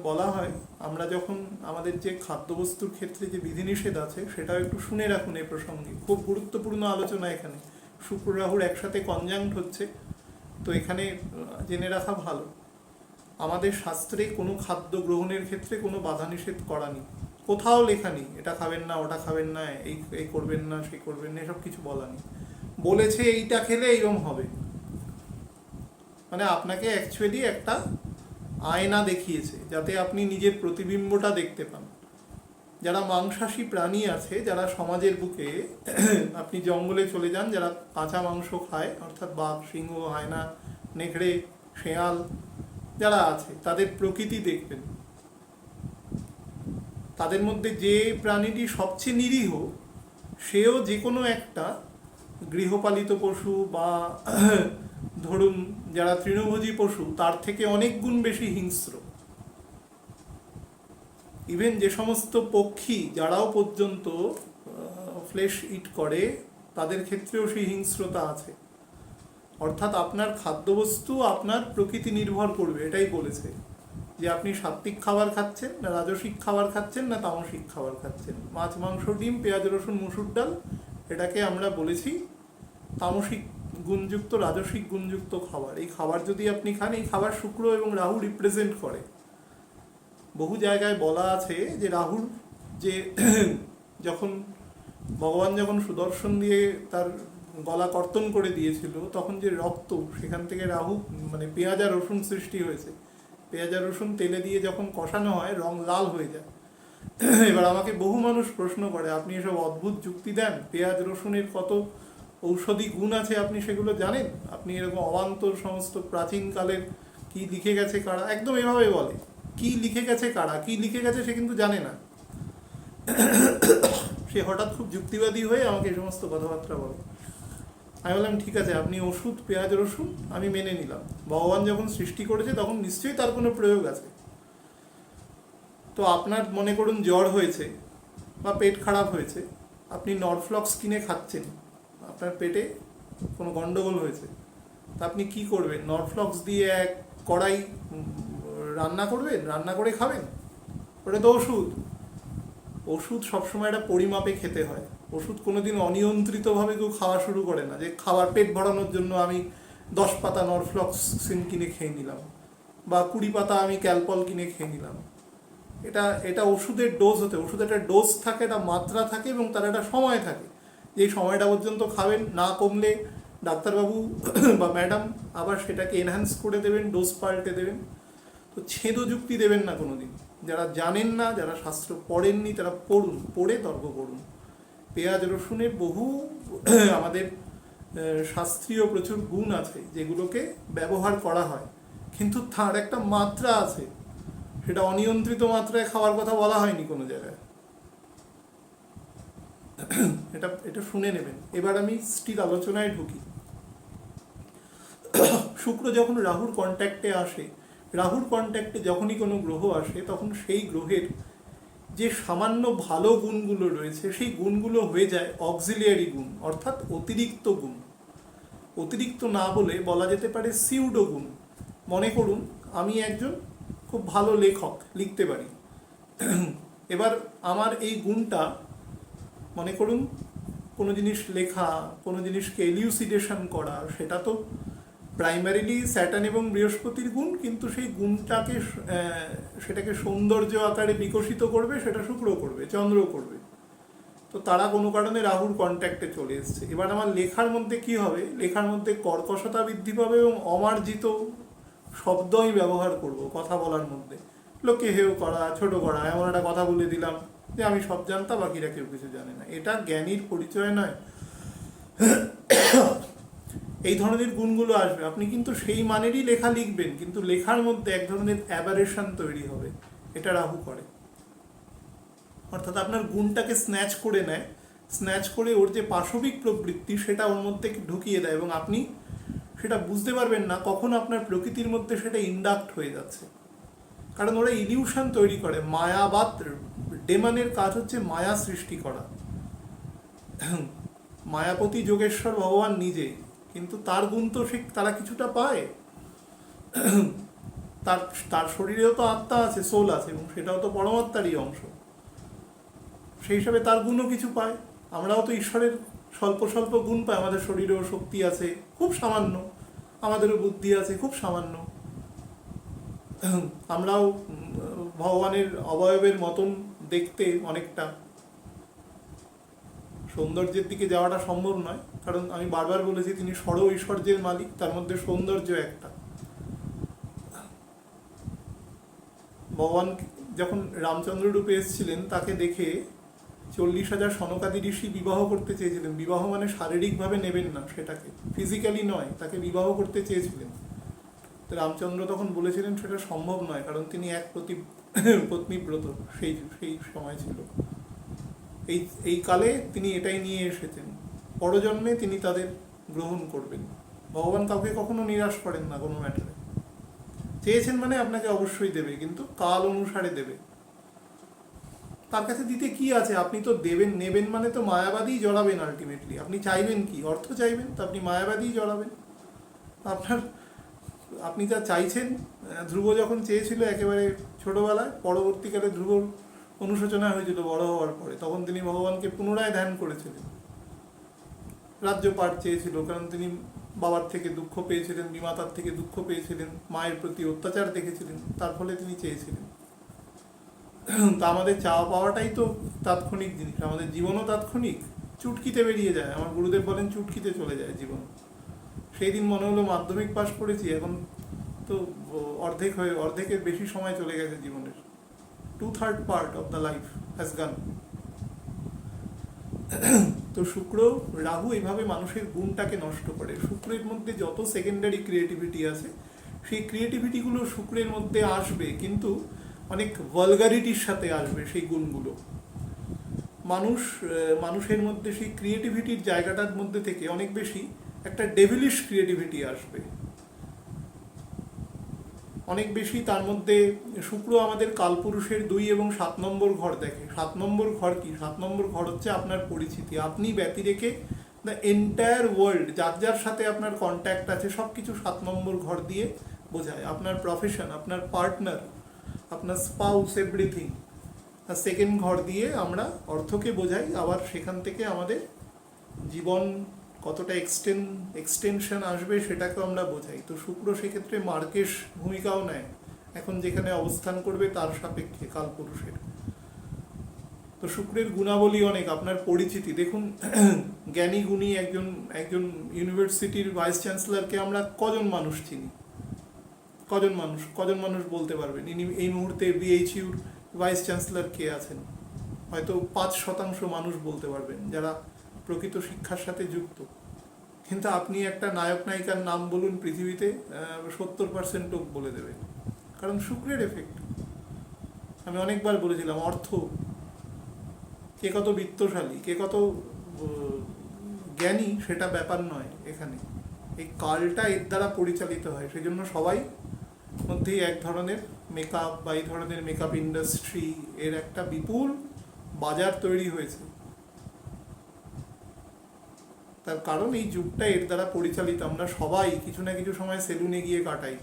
Speaker 1: বলা হয়, আমরা যখন আমাদের যে খাদ্যবস্তুর ক্ষেত্রে যে বিধিনিষেধ আছে সেটাও একটু শুনে রাখুন। এই প্রসঙ্গে খুব গুরুত্বপূর্ণ আলোচনা এখানে। শুক্র রাহুর একসাথে কনজাঙ্ক্ট হচ্ছে, তো এখানে জেনে রাখা ভালো। আমাদের শাস্ত্রে কোনো খাদ্য গ্রহণের ক্ষেত্রে কোনো বাধা নিষেধ করা নেই, কোথাও লেখা নেই এটা খাবেন না, ওটা খাবেন না, এই করবেন না, সেই করবেন না, এসব কিছু বলা নেই। বলেছে এইটা খেলে এইরকম হবে, মানে আপনাকে অ্যাকচুয়ালি একটা আয়না দেখিয়েছে যাতে আপনি নিজের প্রতিবিম্বটা দেখতে পান। যারা মাংসাশী প্রাণী আছে, যারা সমাজের বুকে আপনি জঙ্গলে চলে যান, যারা কাঁচা মাংস খায়, অর্থাৎ বাঘ, সিংহ, হায়না, নেকড়ে, শেয়াল যারা আছে, তাদের প্রকৃতি দেখবেন। তাদের মধ্যে যে প্রাণীটি সবচেয়ে নিরীহ, সেও যে কোনো একটা গৃহপালিত পশু বা ধরুন যারা তৃণভোজী পশু, তার থেকে অনেক গুণ বেশি হিংস্র। ইভেন যে সমস্ত পক্ষী যারাও পর্যন্ত ফ্লেশ ইট করে, তাদের ক্ষেত্রেও সেই হিংস্রতা আছে। অর্থাৎ আপনার খাদ্যবস্তু আপনার প্রকৃতি নির্ভর করবে, এটাই বলেছে যে আপনি সাত্ত্বিক খাবার খাচ্ছেন না রাজসিক খাবার খাচ্ছেন না তামসিক খাবার খাচ্ছেন। মাছ, মাংস, ডিম, পেঁয়াজ, রসুন, মসুর ডাল, এটাকে আমরা বলেছি তামসিক গুণযুক্ত, রাজসিক গুণযুক্ত খাবার। এই খাবার যদি আপনি খান, এই খাবার শুক্র এবং রাহু রিপ্রেজেন্ট করে। বহু জায়গায় বলা আছে যে রাহুর যে যখন ভগবান যখন সুদর্শন দিয়ে তার গলা কর্তন করে দিয়েছিল, তখন যে রক্ত সেখান থেকে রাহু মানে পেঁয়াজ আর রসুন সৃষ্টি হয়েছে। পেঁয়াজ আর রসুন তেলে দিয়ে যখন কষানো হয়, রং লাল হয়ে যায়। এবার আমাকে বহু মানুষ প্রশ্ন করে, আপনি এসব অদ্ভুত যুক্তি দেন, পেঁয়াজ রসুনের কত ঔষধি গুণ আছে আপনি সেগুলো জানেন? আপনি এরকম অবান্তর সমস্ত প্রাচীনকালের কি লিখে গেছে কারা, একদম এভাবে বলে। কি লিখে গেছে কারা, কি লিখে গেছে সে কিন্তু জানে না। সে হঠাৎ খুব যুক্তিবাদী হয়ে আমাকে এই সমস্ত কথাবার্তা বলে। আমি বললাম ঠিক আছে, আপনি ওষুধ, পেঁয়াজ রসুন আমি মেনে নিলাম। ভগবান যখন সৃষ্টি করেছে তখন নিশ্চয়ই তার কোনো প্রয়োগ আছে। তো আপনার মনে করুন জ্বর হয়েছে বা পেট খারাপ হয়েছে, আপনি নরফ্লক্স কিনে খাচ্ছেন, আপনার পেটে কোনো গন্ডগোল হয়েছে, তা আপনি কি করবেন? নরফ্লক্স দিয়ে এক কড়াই রান্না করবেন, রান্না করে খাবেন? ওটা তো ওষুধ। ওষুধ সবসময় একটা পরিমাপে খেতে হয়। ওষুধ কোনোদিন অনিয়ন্ত্রিতভাবে কেউ খাওয়া শুরু করে না, যে খাবার পেট ভরানোর জন্য আমি 10 পাতা নরফ্লক্সিন কিনে খেয়ে নিলাম বা 20 পাতা আমি ক্যালপল কিনে খেয়ে নিলাম। এটা ওষুধের ডোজ হতে, ওষুধের একটা ডোজ থাকে, একটা মাত্রা থাকে এবং তার একটা সময় থাকে, যে সময়টা পর্যন্ত খাবেন, না কমলে ডাক্তারবাবু বা ম্যাডাম আবার সেটাকে এনহ্যান্স করে দেবেন, ডোজ পাল্টে দেবেন। তো ছেদ যুক্তি দেবেন না কোনোদিন। যারা জানেন না, যারা শাস্ত্র পড়েননি, তারা পড়ুন, পড়ে তর্ক করুন। পেঁয়াজ রসুনের বহু আমাদের শাস্ত্রীয় প্রচুর গুণ আছে যেগুলোকে ব্যবহার করা হয়, কিন্তু তার একটা মাত্রা আছে, সেটা অনিয়ন্ত্রিত মাত্রায় খাওয়ার কথা বলা হয়নি কোনো জায়গায়। এটা শুনে নেবেন। এবার আমি স্টিল আলোচনায় ঢুকি। শুক্র যখন রাহুর কন্ট্যাক্টে আসে, রাহুর কন্ট্যাক্টে যখনই কোনো গ্রহ আসে, তখন সেই গ্রহের যে সামান্য ভালো গুণগুলো রয়েছে, সেই গুণগুলো হয়ে যায় অক্সিলিয়ারি গুণ, অর্থাৎ অতিরিক্ত গুণ। অতিরিক্ত না বলে বলা যেতে পারে সিউডো গুণ। মনে করুন আমি একজন খুব ভালো লেখক, লিখতে পারি। এবার আমার এই গুণটা, মনে করুন কোনো জিনিস লেখা, কোনো জিনিসকে এলিউসিডেশন করা, সেটা তো প্রাইমারিলি স্যাটার্ন এবং বৃহস্পতির গুণ, কিন্তু সেই গুণটাকে সেটাকে সৌন্দর্য আকারে বিকশিত করবে সেটা শুক্র করবে, চন্দ্র করবে। তো তারা কোনো কারণে রাহুর কন্ট্যাক্টে চলে এসছে। এবার আমার লেখার মধ্যে কি হবে? লেখার মধ্যে কর্কশতা বৃদ্ধি পাবে এবং অমার্জিত শব্দ আমি ব্যবহার করব কথা বলার মধ্যে। লোককে হেয় করা, ছোট করা, এমন একটা কথা বলে দিলাম যে আমি সব জানতাম, বাকিরা কেউ কিছু জানে না। এটা জ্ঞানীর পরিচয় নয়। এই ধরনের গুণগুলো আসবে, আপনি কিন্তু সেই মানেরই লেখা লিখবেন, কিন্তু লেখার মধ্যে এক ধরনের অ্যাবারেশন তৈরি হবে। এটা রাহু করে। অর্থাৎ আপনার গুণটাকে স্ন্যাচ করে নেয়, স্ন্যাচ করে ওর যে পাশবিক প্রবৃত্তি সেটা ওর মধ্যে ঢুকিয়ে দেয়, এবং আপনি সেটা বুঝতে পারবেন না কখন আপনার প্রকৃতির মধ্যে সেটা ইন্ডাক্ট হয়ে যাচ্ছে। কারণ ওরা ইলিউশন তৈরি করে, মায়াবাদ। ডেমনের কাজ হচ্ছে মায়া সৃষ্টি করা। মায়াপতি যোগেশ্বর ভগবান নিজে, কিন্তু তার গুণ তো সে তারা কিছুটা পায়। তার তার শরীরেও তো আত্মা আছে, সোল আছে, এবং সেটাও তো পরমাত্মারই অংশ। সেই হিসাবে তার গুণও কিছু পায়। আমরাও তো ঈশ্বরের স্বল্প স্বল্প গুণ পাই। আমাদের শরীরেও শক্তি আছে খুব সামান্য, আমাদেরও বুদ্ধি আছে খুব সামান্য। আমরাও ভগবানের অবয়বের মতন দেখতে অনেকটা। সৌন্দর্যের দিকে যাওয়াটা সম্ভব নয়, কারণ আমি বারবার বলেছি তিনি ষড় ঐশ্বর্যের মালিক, তার মধ্যে সৌন্দর্য একটা। ভগবান যখন রামচন্দ্র রূপে এসেছিলেন তাকে দেখে 40,000 সনকাদি ঋষি বিবাহ করতে চেয়েছিলেন। বিবাহ মানে শারীরিকভাবে নেবেন না, সেটাকে ফিজিক্যালি নয়, তাকে বিবাহ করতে চেয়েছিলেন। তো রামচন্দ্র তখন বলেছিলেন সেটা সম্ভব নয়, কারণ তিনি এক পত্নীব্রত সেই সেই সময় ছিল। এই এই কালে তিনি এটাই নিয়ে এসেছেন, পরজন্মে তিনি তাদের গ্রহণ করবেন। ভগবান কাউকে কখনো নিরাশ করেন না কোনো ম্যাটারে। চেয়েছেন মানে আপনাকে অবশ্যই দেবে, কিন্তু কাল অনুসারে দেবে। তার কাছে দিতে কি আছে? আপনি তো দেবেন, নেবেন মানে তো মায়াবাদী জড়াবেন আলটিমেটলি। আপনি চাইবেন কি? অর্থ চাইবেন, তো আপনি মায়াবাদী জড়াবেন। আপনার আপনি যা চাইছেন, ধ্রুব যখন চেয়েছিল একেবারে ছোটবেলায়, পরবর্তীকালে ধ্রুবর অনুশোচনা হয়েছিল বড় হওয়ার পরে, তখন তিনি ভগবানকে পুনরায় ধ্যান করেছিলেন। রাজ্যপাট চেয়েছিল, কারণ তিনি বাবার থেকে দুঃখ পেয়েছিলেন, বিমাতার থেকে দুঃখ পেয়েছিলেন, মায়ের প্রতি অত্যাচার দেখেছিলেন, তার ফলে তিনি চেয়েছিলেন। তা আমাদের চাওয়া পাওয়াটাই তো তাৎক্ষণিক জিনিস, আমাদের জীবনও তাৎক্ষণিক, চুটকিতে বেরিয়ে যায়। আমার গুরুদেব বলেন চুটকিতে চলে যায় জীবন। সেই দিন মনে হলো মাধ্যমিক পাশ করেছি, এখন তো অর্ধেকের বেশি সময় চলে গেছে জীবনের। 2/3 part of the life has gone. তো শুক্র রাহু এইভাবে মানুষের গুণটাকে নষ্ট করে। শুক্রের মধ্যে যত সেকেন্ডারি ক্রিয়েটিভিটি আছে, সেই ক্রিয়েটিভিটিগুলো শুক্রের মধ্যে আসবে, কিন্তু অনেক ভালগারিটির সাথে আসবে সেই গুণগুলো। মানুষের মধ্যে সেই ক্রিয়েটিভিটির জায়গাটার মধ্যে থেকে অনেক বেশি একটা ডেভিলিশ ক্রিয়েটিভিটি আসবে, অনেক বেশি। তার মধ্যে শুক্র আমাদের কালপুরুষের 2 এবং 7 নম্বর ঘর দেখে। 7 নম্বর ঘর কি? 7 নম্বর ঘর হচ্ছে আপনার পরিচিতি। আপনি ব্যতি রেখে দ্য এন্টায়ার ওয়ার্ল্ড, যার যার সাথে আপনার কন্ট্যাক্ট আছে, সব কিছু 7 নম্বর ঘর দিয়ে বোঝায়। আপনার প্রফেশন, আপনার পার্টনার, আপনার স্পাউস, এভরিথিং। আর সেকেন্ড ঘর দিয়ে আমরা অর্থকে বোঝাই। আবার সেখান থেকে আমাদের জীবন কতটা এক্সটেনশন আসবে সেটাকে আমরা বোঝাই। তো শুক্র সেক্ষেত্রে মার্কেশ ভূমিকাও নেয়, এখন যেখানে অবস্থান করবে তার সাপেক্ষে কালপুরুষের। তো শুক্রের গুণাবলী অনেক। আপনার পরিচিতি দেখুন, জ্ঞানী গুণী একজন ইউনিভার্সিটির ভাইস চ্যান্সেলরকে আমরা কজন মানুষ চিনি? কজন মানুষ বলতে পারবেন এই মুহূর্তে বিএইচইউর ভাইস চ্যান্সেলর কে আছেন? হয়তো 5% মানুষ বলতে পারবেন যারা প্রকৃত শিক্ষার সাথে যুক্ত। কিন্তু আপনি একটা নায়ক নায়িকার নাম বলুন পৃথিবীতে, 70% লোক বলে দেবে, কারণ শুক্রের এফেক্ট। আমি অনেকবার বলেছিলাম, অর্থ, কে কত বিত্তশালী, কে কত জ্ঞানী সেটা ব্যাপার নয় এখানে। এই কালটা এর দ্বারা পরিচালিত হয়। সেই জন্য সবাই মধ্যেই এক ধরনের মেকআপ বা এই ধরনের মেকআপ ইন্ডাস্ট্রি এর একটা বিপুল বাজার তৈরি হয়েছে। তার কারণ এই যুগটা এর দ্বারা পরিচালিত। আমরা সবাই কিছু না কিছু সময় সেলুনে গিয়ে কাটাই।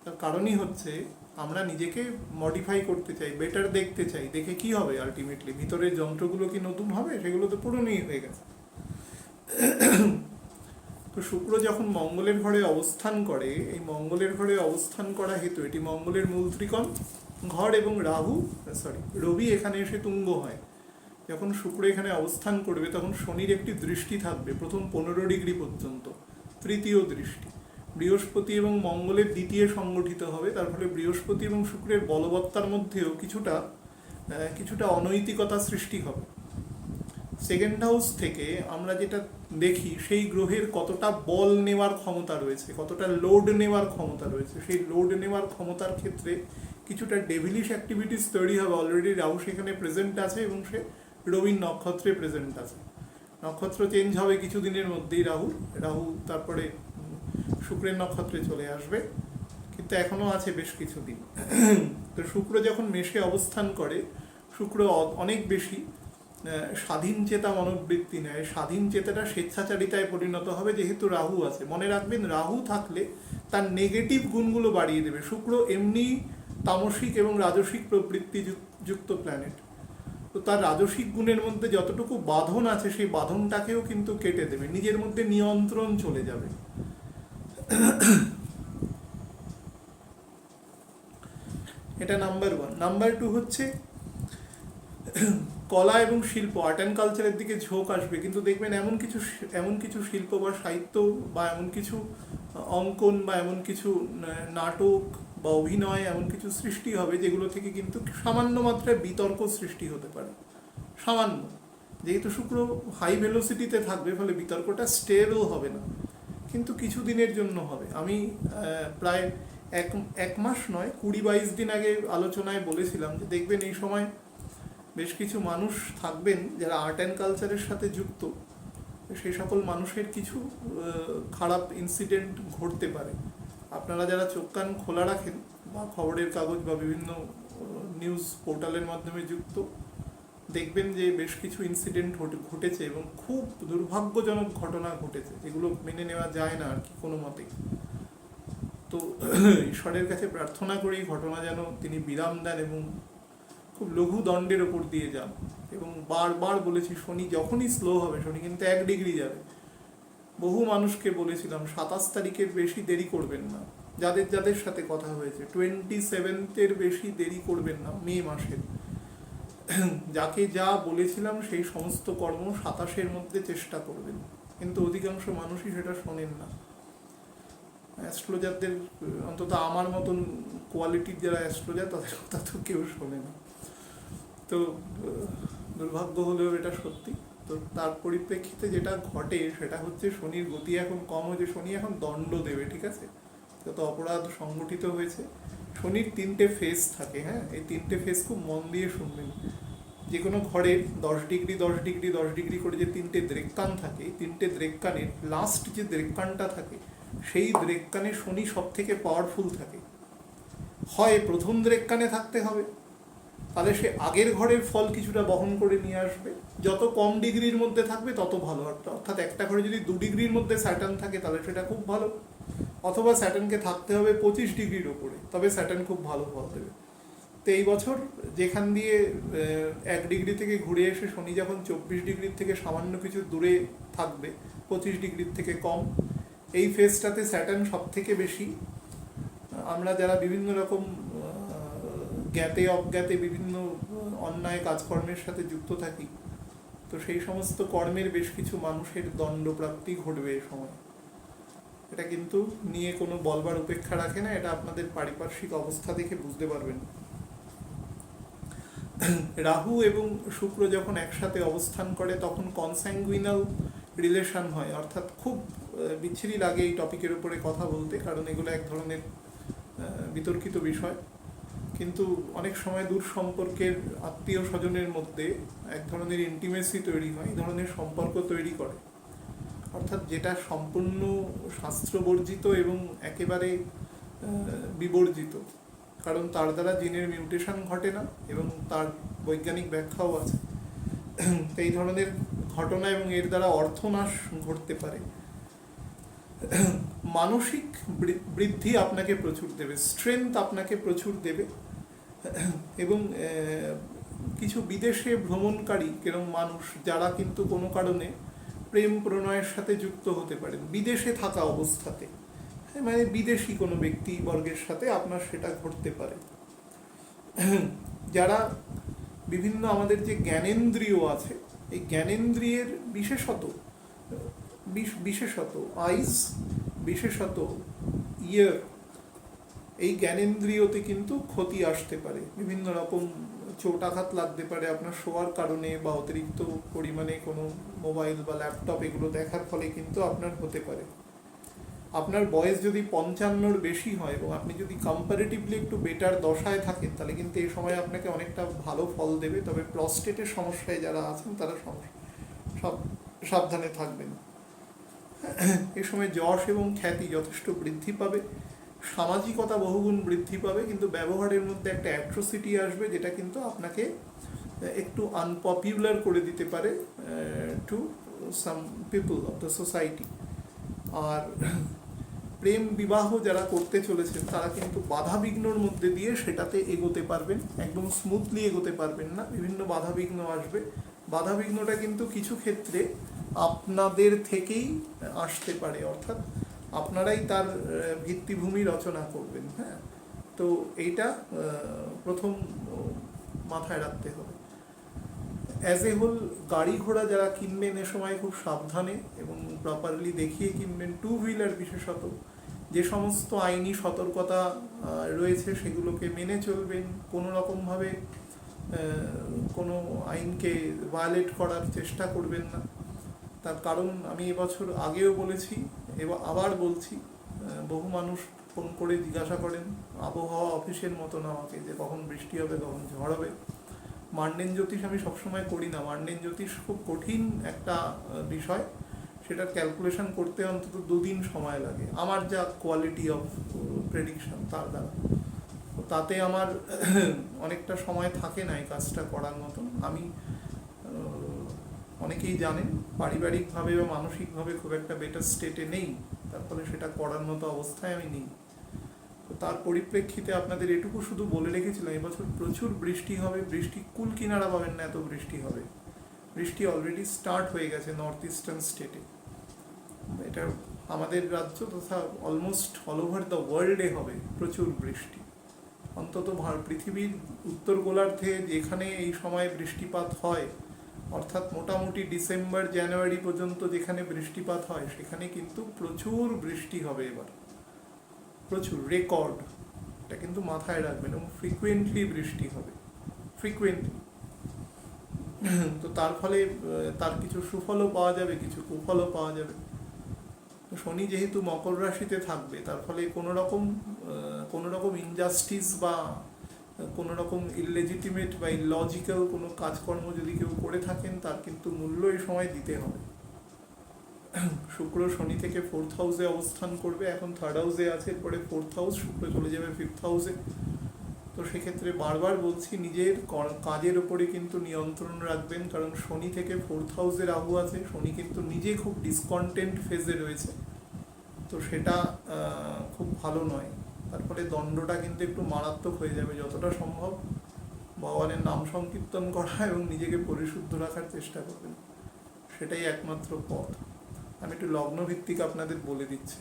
Speaker 1: তার কারণই হচ্ছে আমরা নিজেকে মডিফাই করতে চাই, বেটার দেখতে চাই। দেখে কি হবে আলটিমেটলি? ভিতরের যন্ত্রগুলো কি নতুন হবে? সেগুলো তো পুরনোই হয়ে গেছে। তো শুক্র যখন মঙ্গলের ঘরে অবস্থান করে, এই মঙ্গলের ঘরে অবস্থান করা হেতু, এটি মঙ্গলের মূল ত্রিকোণ ঘর, এবং রবি এখানে এসে তুঙ্গ হয়। যখন শুক্র এখানে অবস্থান করবে তখন শনির একটি দৃষ্টি থাকবে প্রথম 15 ডিগ্রি পর্যন্ত, তৃতীয় দৃষ্টি। বৃহস্পতি এবং মঙ্গলের দ্বিতীয় সংগঠিত হবে। তার ফলে বৃহস্পতি এবং শুক্রের বলবত্তার মধ্যেও কিছুটা অনৈতিকতা সৃষ্টি হবে। সেকেন্ড হাউস থেকে আমরা যেটা দেখি, সেই গ্রহের কতটা বল নেওয়ার ক্ষমতা রয়েছে, কতটা লোড নেওয়ার ক্ষমতা রয়েছে। সেই লোড নেওয়ার ক্ষমতার ক্ষেত্রে কিছুটা ডেভিলিশ অ্যাক্টিভিটিস তৈরি হবে। অলরেডি রাহু সেখানে প্রেজেন্ট আছে এবং সে রবির নক্ষত্রে প্রেজেন্ট আছে। নক্ষত্র চেঞ্জ হবে কিছুদিনের মধ্যেই রাহু তারপরে শুক্রের নক্ষত্রে চলে আসবে, কিন্তু এখনও আছে বেশ কিছুদিন। তো শুক্র যখন মেষে অবস্থান করে, শুক্র অনেক বেশি স্বাধীন চেতা মনোবৃত্তি নেয়। স্বাধীন চেতাটা স্বেচ্ছাচারিতায় পরিণত হবে যেহেতু রাহু আছে। মনে রাখবেন, রাহু থাকলে তার নেগেটিভ গুণগুলো বাড়িয়ে দেবে। শুক্র এমনি তামসিক এবং রাজসিক প্রবৃত্তি যুক্ত প্ল্যানেট, তো তার রাজসিক গুণের মধ্যে যতটুকু বাঁধন আছে সেই বাঁধনটাকেও কিন্তু কেটে দেবে, নিজের মধ্যে নিয়ন্ত্রণ চলে যাবে। এটা নাম্বার 1। নাম্বার 2 হচ্ছে কলা এবং শিল্প, আর্ট অ্যান্ড কালচারের দিকে ঝোঁক আসবে, কিন্তু দেখবেন এমন কিছু শিল্প বা সাহিত্য বা এমন কিছু অঙ্কন বা এমন কিছু নাটক বা অভিনয় এমন কিছু সৃষ্টি হবে যেগুলো থেকে কিন্তু সামান্য মাত্রায় বিতর্ক সৃষ্টি হতে পারে। সামান্য, যেহেতু শুক্র হাই ভেলোসিটিতে থাকবে ফলে বিতর্কটা স্টেবল হবে না, কিন্তু কিছু দিনের জন্য হবে। আমি প্রায় এক মাস নয় 20-22 দিন আগে আলোচনায় বলেছিলাম যে দেখবেন এই সময় বেশ কিছু মানুষ থাকবেন যারা আর্ট অ্যান্ড কালচারের সাথে যুক্ত, সেই সকল মানুষের কিছু খারাপ ইনসিডেন্ট ঘটতে পারে। আপনারা যারা চোখ কান খোলা রাখেন বা খবরের কাগজ বা বিভিন্ন নিউজ পোর্টালের মাধ্যমে যুক্ত, দেখবেন যে বেশ কিছু ইনসিডেন্ট ঘটেছে এবং খুব দুর্ভাগ্যজনক ঘটনা ঘটেছে, যেগুলো মেনে নেওয়া যায় না আর কি কোনো মতেই। তো ঈশ্বরের কাছে প্রার্থনা করি ঘটনা যেন তিনি বিরাম দেন এবং খুব লঘু দণ্ডের ওপর দিয়ে যান। এবং বারবার বলেছি, শনি যখনই স্লো হবে, শনি কিন্তু 1 ডিগ্রি যাবে। বহু মানুষকে বলেছিলাম 27 তারিখের বেশি দেরি করবেন না, যাদের সাথে কথা হয়েছে 27 বেশি দেরি করবেন না মে মাসের। যাকে যা বলেছিলাম সেই সমস্ত কর্ম 27 মধ্যে চেষ্টা করবেন, কিন্তু অধিকাংশ মানুষই সেটা শোনেন না। অ্যাস্ট্রোলজারদের, অন্তত আমার মতন কোয়ালিটির যারা অ্যাস্ট্রোলজার, তাদের কথা তো কেউ শোনে না। তো দুর্ভাগ্য হলেও এটা সত্যি। তো তার পরিপ্রেক্ষিতে যেটা ঘটে সেটা হচ্ছে শনির গতি এখন কম হয়েছে, শনি এখন দণ্ড দেবে, ঠিক আছে? যত অপরাধ সংগঠিত হয়েছে, শনির 3টে ফেজ থাকে। হ্যাঁ, এই 3টে ফেজ খুব মন দিয়ে শুনবেন। যে কোনো ঘরে 10 ডিগ্রি 10 ডিগ্রি 10 ডিগ্রি করে যে 3টে দ্রেক্কান থাকে, এই 3টে দ্রেক্কানের লাস্ট যে দ্রেক্কানটা থাকে, সেই দ্রেক্কানে শনি সব থেকে পাওয়ারফুল থাকে। হয় প্রথম দ্রেক্কানে থাকতে হবে, তাহলে সে আগের ঘরের ফল কিছুটা বহন করে নিয়ে আসবে। যত কম ডিগ্রির মধ্যে থাকবে তত ভালো। অর্থাৎ একটা ঘরে যদি 2 ডিগ্রির মধ্যে স্যাটার্ন থাকে তাহলে সেটা খুব ভালো, অথবা স্যাটার্নকে থাকতে হবে 25 ডিগ্রির ওপরে, তবে স্যাটার্ন খুব ভালো ফল দেবে। তো এই বছর যেখান দিয়ে 1 ডিগ্রি থেকে ঘুরে এসে শনি যখন 24 ডিগ্রির থেকে সামান্য কিছু দূরে থাকবে, 25 ডিগ্রির থেকে কম, এই ফেজটাতে স্যাটার্ন সব থেকে বেশি। আমরা যারা বিভিন্ন রকম জ্ঞাতে অজ্ঞাতে বিভিন্ন অন্যায় কাজকর্মের সাথে যুক্ত থাকি, তো সেই সমস্ত কর্মের বেশ কিছু মানুষের দণ্ডপ্রাপ্তি ঘটবে এই সময়। এটা কিন্তু নিয়ে কোনো বলবার উপেক্ষা রাখে না, এটা আপনাদের পারিপার্শ্বিক অবস্থা দেখে বুঝতে পারবেন। রাহু এবং শুক্র যখন একসাথে অবস্থান করে তখন কনস্যাঙ্গুইনাল রিলেশন হয়, অর্থাৎ খুব বিচ্ছিরি লাগে এই টপিকের উপরে কথা বলতে, কারণ এগুলো এক ধরনের বিতর্কিত বিষয়। কিন্তু অনেক সময় দূর সম্পর্কের আত্মীয় স্বজনের মধ্যে এক ধরনের ইন্টিমেসি তৈরি হয়, এই ধরনের সম্পর্ক তৈরি করে। অর্থাৎ যেটা সম্পূর্ণ শাস্ত্রবর্জিত এবং একেবারে বিবর্জিত, কারণ তার দ্বারা জিনের মিউটেশন ঘটে না এবং তার বৈজ্ঞানিক ব্যাখ্যাও আছে। এই ধরনের ঘটনা এবং এর দ্বারা অর্থনাশ ঘটতে পারে। মানসিক বৃদ্ধি আপনাকে প্রচুর দেবে, স্ট্রেংথ আপনাকে প্রচুর দেবে। এবং কিছু বিদেশে ভ্রমণকারী কেরম মানুষ যারা কিন্তু কোনো কারণে প্রেম প্রণয়ের সাথে যুক্ত হতে পারেন বিদেশে থাকা অবস্থাতে, মানে বিদেশি কোনো ব্যক্তি বর্গের সাথে আপনার সেটা ঘটতে পারে। যারা বিভিন্ন আমাদের যে জ্ঞানেন্দ্রিয় আছে, এই জ্ঞানেন্দ্রিয়ের বিশেষত আইস, বিশেষত ইয়ার, এই জ্ঞানেন্দ্রিয়তে কিন্তু ক্ষতি আসতে পারে। বিভিন্ন রকম চোটাঘাত লাগতে পারে আপনার শোয়ার কারণে, বা অতিরিক্ত পরিমাণে কোনো মোবাইল বা ল্যাপটপ এগুলো দেখার ফলে কিন্তু আপনার হতে পারে। আপনার বয়স যদি 55-র বেশি হয় এবং আপনি যদি কম্পারেটিভলি একটু বেটার দশায় থাকেন, তাহলে কিন্তু এই সময় আপনাকে অনেকটা ভালো ফল দেবে। তবে প্রস্টেটের সমস্যায় যারা আছেন তারা সাবধানে থাকবেন। এই সময় যশ এবং খ্যাতি যথেষ্ট বৃদ্ধি পাবে, সামাজিকতা বহুগুণ বৃদ্ধি পাবে, কিন্তু ব্যবহারের মধ্যে একটা অ্যাট্রোসিটি আসবে যেটা কিন্তু আপনাকে একটু আনপপুলার করে দিতে পারে to some people of the society. আর প্রেম বিবাহ যারা করতে চলেছেন তারা কিন্তু বাধা বিঘ্নর মধ্যে দিয়ে সেটাতে এগোতে পারবেন, একদম স্মুথলি এগোতে পারবেন না, বিভিন্ন বাধা বিঘ্ন আসবে। বাধা বিঘ্নটা কিন্তু কিছু ক্ষেত্রে আপনাদের থেকেই আসতে পারে, অর্থাৎ আপনারাই তার ভিত্তিভূমি রচনা করবেন। হ্যাঁ, তো এইটা প্রথম মাথায় রাখতে হবে। অ্যাজ এ হোল গাড়ি ঘোড়া যারা কিনবেন এ সময় খুব সাবধানে এবং প্রপারলি দেখিয়ে কিনবেন। টু হুইলার বিশেষত যে সমস্ত আইনি সতর্কতা রয়েছে সেগুলোকে মেনে চলবেন, কোনো রকমভাবে কোনো আইনকে ভায়োলেট করার চেষ্টা করবেন না। তার কারণ আমি এবছর আগেও বলেছি, এবার আবার বলছি, বহু মানুষ ফোন করে জিজ্ঞাসা করেন আবহাওয়া অফিসের মতন আমাকে, যে কখন বৃষ্টি হবে কখন ঝড় হবে। মান্ডেন জ্যোতিষ আমি সবসময় করি না। মান্ডেন জ্যোতিষ খুব কঠিন একটা বিষয়, সেটার ক্যালকুলেশন করতে অন্তত 2 দিন সময় লাগে আমার যা কোয়ালিটি অফ প্রেডিকশন তার দ্বারা। তাতে আমার অনেকটা সময় থাকে না এই কাজটা করার মতন। আমি অনেকেই জানেন পারিবারিকভাবে বা মানসিকভাবে খুব একটা বেটার স্টেটে নেই, তার ফলে সেটা করার মতো অবস্থায় আমি নেই। তো তার পরিপ্রেক্ষিতে আপনাদের এটুকু শুধু বলে রেখেছিলাম, এবছর প্রচুর বৃষ্টি হবে, বৃষ্টি কুল কিনারা পাবেন না, এত বৃষ্টি হবে। বৃষ্টি অলরেডি স্টার্ট হয়ে গেছে নর্থ ইস্টার্ন স্টেটে। এটা আমাদের রাজ্য তথা অলমোস্ট অল ওভার দ্য ওয়ার্ল্ডে হবে প্রচুর বৃষ্টি। অন্তত পৃথিবীর উত্তর গোলার্ধে যেখানে এই সময় বৃষ্টিপাত হয়, অর্থাৎ মোটামুটি ডিসেম্বর জানুয়ারি পর্যন্ত যেখানে বৃষ্টিপাত হয়, সেখানে কিন্তু প্রচুর বৃষ্টি হবে এবার, প্রচুর, রেকর্ড। এটা কিন্তু মাথায় রাখবেন, এবং ফ্রিকুয়েন্টলি বৃষ্টি হবে, ফ্রিকুয়েন্টলি। তো তার ফলে তার কিছু সুফলও পাওয়া যাবে, কিছু কুফলও পাওয়া যাবে। শনি যেহেতু মকর রাশিতে থাকবে, তার ফলে কোনো রকম ইনজাস্টিস বা কোনো রকম ইললেজিটিমেট বা ইললজিক্যাল কোনো কাজকর্ম যদি কেউ করে থাকেন, তার কিন্তু মূল্য এই সময় দিতে হবে। শুক্র শনি থেকে 4th হাউসে অবস্থান করবে, এখন 3rd হাউসে আছে, এরপরে 4th হাউস, শুক্র চলে যাবে 5th হাউসে। তো সেক্ষেত্রে বারবার বলছি নিজের কাজের ওপরে কিন্তু নিয়ন্ত্রণ রাখবেন, কারণ শনি থেকে 4th হাউসে রাহু আছে, শনি কিন্তু নিজে খুব ডিসকন্টেন্ট ফেজে রয়েছে, তো সেটা খুব ভালো নয়। তার ফলে দণ্ডটা কিন্তু একটু মারাত্মক হয়ে যাবে। যতটা সম্ভব ভগবানের নাম সংকীর্তন করা এবং নিজেকে পরিশুদ্ধ রাখার চেষ্টা করবেন, সেটাই একমাত্র পথ। আমি একটু লগ্ন ভিত্তিক আপনাদের বলে দিচ্ছি।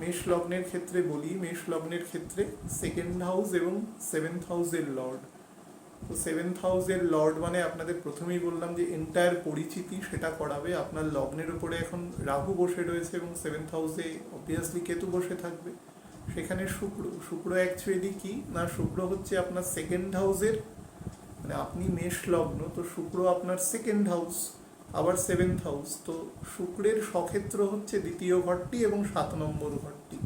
Speaker 1: মেষ লগ্নের ক্ষেত্রে বলি, মেষ লগ্নের ক্ষেত্রে 2nd হাউস এবং 7th হাউসের লর্ড। তো 7th হাউসের লর্ড মানে আপনাদের প্রথমেই বললাম যে এন্টায়ার পরিচিতি সেটা করাবে। আপনার লগ্নের উপরে এখন রাহু বসে রয়েছে এবং 7th হাউসে অবভিয়াসলি কেতু বসে থাকবে। সেখানে শুক্র অ্যাকচুয়ালি কি না, শুক্র হচ্ছে আপনার 2nd হাউসের, মানে আপনি মেষ লগ্ন, তো শুক্র আপনার 2nd হাউস, আবার 7th হাউস। তো শুক্রের সক্ষেত্র হচ্ছে 2য় ঘরটি এবং 7 নম্বর ঘরটি।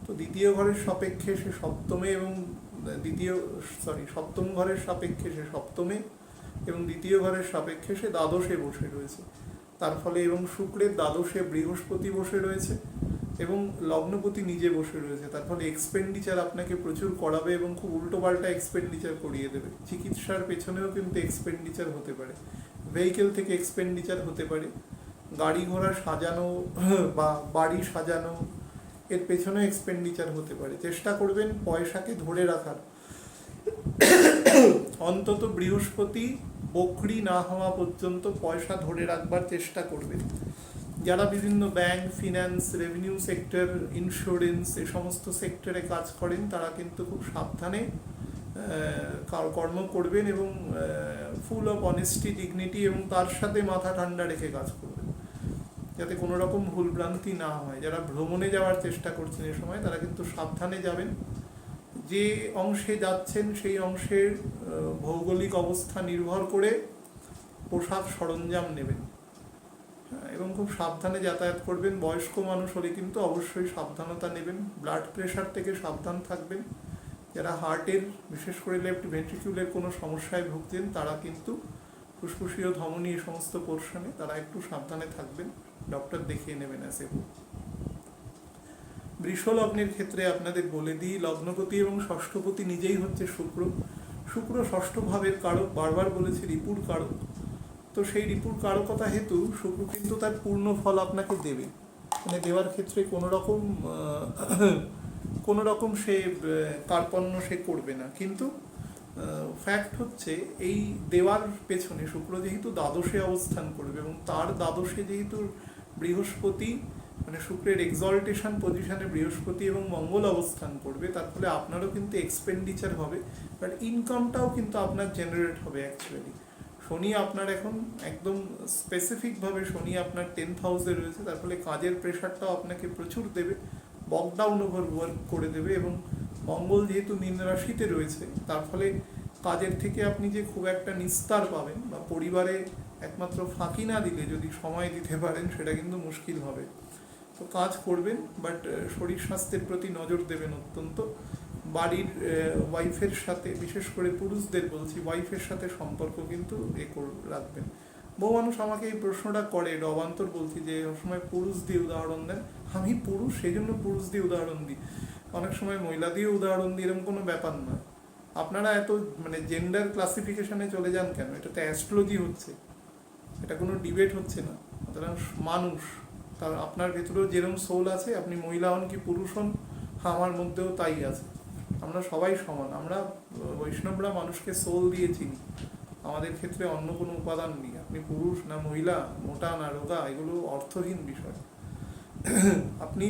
Speaker 1: তো 2য় ঘরের সাপেক্ষে সে সপ্তমে এবং সপ্তম ঘরের সাপেক্ষে সে সপ্তমে এবং 2য় ঘরের সাপেক্ষে সে দ্বাদশে বসে রয়েছে। তার ফলে এবং শুক্রের দ্বাদশে বৃহস্পতি বসে রয়েছে এবং লগ্নপতি নিজে বসে রয়েছে। তার ফলে এক্সপেন্ডিচার আপনাকে প্রচুর করাবে এবং খুব উল্টোপাল্টা এক্সপেন্ডিচার করিয়ে দেবে। চিকিৎসার পেছনেও কিন্তু এক্সপেন্ডিচার হতে পারে, ভেহিকেল থেকে এক্সপেন্ডিচার হতে পারে, গাড়ি ঘোড়া সাজানো বা বাড়ি সাজানো, এর পেছনে এক্সপেন্ডিচার হতে পারে। চেষ্টা করবেন পয়সাকে ধরে রাখার, অন্তত বৃহস্পতি বকরি না হওয়া পর্যন্ত পয়সা ধরে রাখবার চেষ্টা করবেন। যারা বিভিন্ন bank, finance, revenue sector, insurance এ সমস্ত সেক্টরে কাজ করেন, তারা কিন্তু খুব সাবধানে কর্ম করবেন এবং ফুল অফ অনেস্টি, ডিগনিটি এবং তার সাথে মাথা ঠান্ডা রেখে কাজ করবেন, যাতে কোনো রকম ভুলভ্রান্তি না হয়। যারা ভ্রমণে যাওয়ার চেষ্টা করছেন এ সময়, তারা কিন্তু সাবধানে যাবেন। যে অংশে যাচ্ছেন সেই অংশের ভৌগোলিক অবস্থা নির্ভর করে পোশাক সরঞ্জাম নেবেন। এবং খুব সাবধানে যাতায়াত করবেন। বয়স্ক মানুষ হলে কিন্তু অবশ্যই সাবধানতা নেবেন। ব্লাড প্রেশার থেকে সাবধান থাকবেন। যারা হার্টের, বিশেষ করে লেফট ভেন্ট্রিকিউলের কোনো সমস্যায় ভুগছেন তারা কিন্তু ফুসফুসীয় ধমনী এই সমস্ত পোর্শনে তারা একটু সাবধানে থাকবেন, ডক্টর দেখিয়ে নেবেন অ্যাজ এ হোক। বৃষ লগ্নের ক্ষেত্রে আপনাদের বলে দিই, লগ্নপতি এবং ষষ্ঠপতি নিজেই হচ্ছে শুক্র। শুক্র ষষ্ঠ ভাবের কারক, বারবার বলেছি রিপুর কারক। তো সেই রিপুর কারকতা হেতু শুক্র কিন্তু তার পূর্ণ ফল আপনাকে দেবে, মানে দেওয়ার ক্ষেত্রে কোনো রকম সে কার্পণ্য সে করবে না। কিন্তু ফ্যাক্ট হচ্ছে এই দেওয়ার পেছনে শুক্র যেহেতু দ্বাদশে অবস্থান করবে এবং তার দ্বাদশে যেহেতু বৃহস্পতি, মানে শুক্রের এক্সল্টেশন পজিশনে বৃহস্পতি এবং মঙ্গল অবস্থান করবে, তার ফলে আপনারও কিন্তু এক্সপেন্ডিচার হবে, বাট ইনকামটাও কিন্তু আপনার জেনারেট হবে অ্যাকচুয়ালি। শনি আপনার এখন একদম স্পেসিফিকভাবে শনি আপনার 10th হাউসে রয়েছে, তার ফলে কাজের প্রেশারটাও আপনাকে প্রচুর দেবে, বকডাউন ওভার ওয়ার্ক করে দেবে। এবং মঙ্গল যেহেতু মীন রাশিতে রয়েছে, তার ফলে কাজের থেকে আপনি যে খুব একটা নিস্তার পাবেন বা পরিবারে একমাত্র ফাঁকি না দিলে যদি সময় দিতে পারেন সেটা কিন্তু মুশকিল হবে। তো কাজ করবেন, বাট শরীর স্বাস্থ্যের প্রতি নজর দেবেন অত্যন্ত। বাড়ির ওয়াইফের সাথে, বিশেষ করে পুরুষদের বলছি, ওয়াইফের সাথে সম্পর্ক কিন্তু রাখবেন। বহু মানুষ আমাকে এই প্রশ্নটা করে, অবান্তর বলছি যে সময় পুরুষ দিয়ে উদাহরণ দেন। আমি পুরুষ, সেই জন্য পুরুষ দিয়ে উদাহরণ দিই, অনেক সময় মহিলা দিয়ে উদাহরণ দিই, এরকম কোনো ব্যাপার নয়। আপনারা এত মানে জেন্ডার ক্লাসিফিকেশনে চলে যান কেন? এটা তো অ্যাস্ট্রোলজি হচ্ছে, এটা কোনো ডিবেট হচ্ছে না। সুতরাং মানুষ, তার আপনার ভেতরেও যেরকম সোল আছে, আপনি মহিলা হন কি পুরুষ হন, আমার মধ্যেও তাই আছে। আমরা সবাই সমান। আমরা বৈষ্ণবরা মানুষকে সোল দিয়ে চিনি, আমাদের ক্ষেত্রে অন্য কোনো উপাদান নেই। আপনি পুরুষ না মহিলা, মোটা না রোগা, এগুলো অর্থহীন বিষয়। আপনি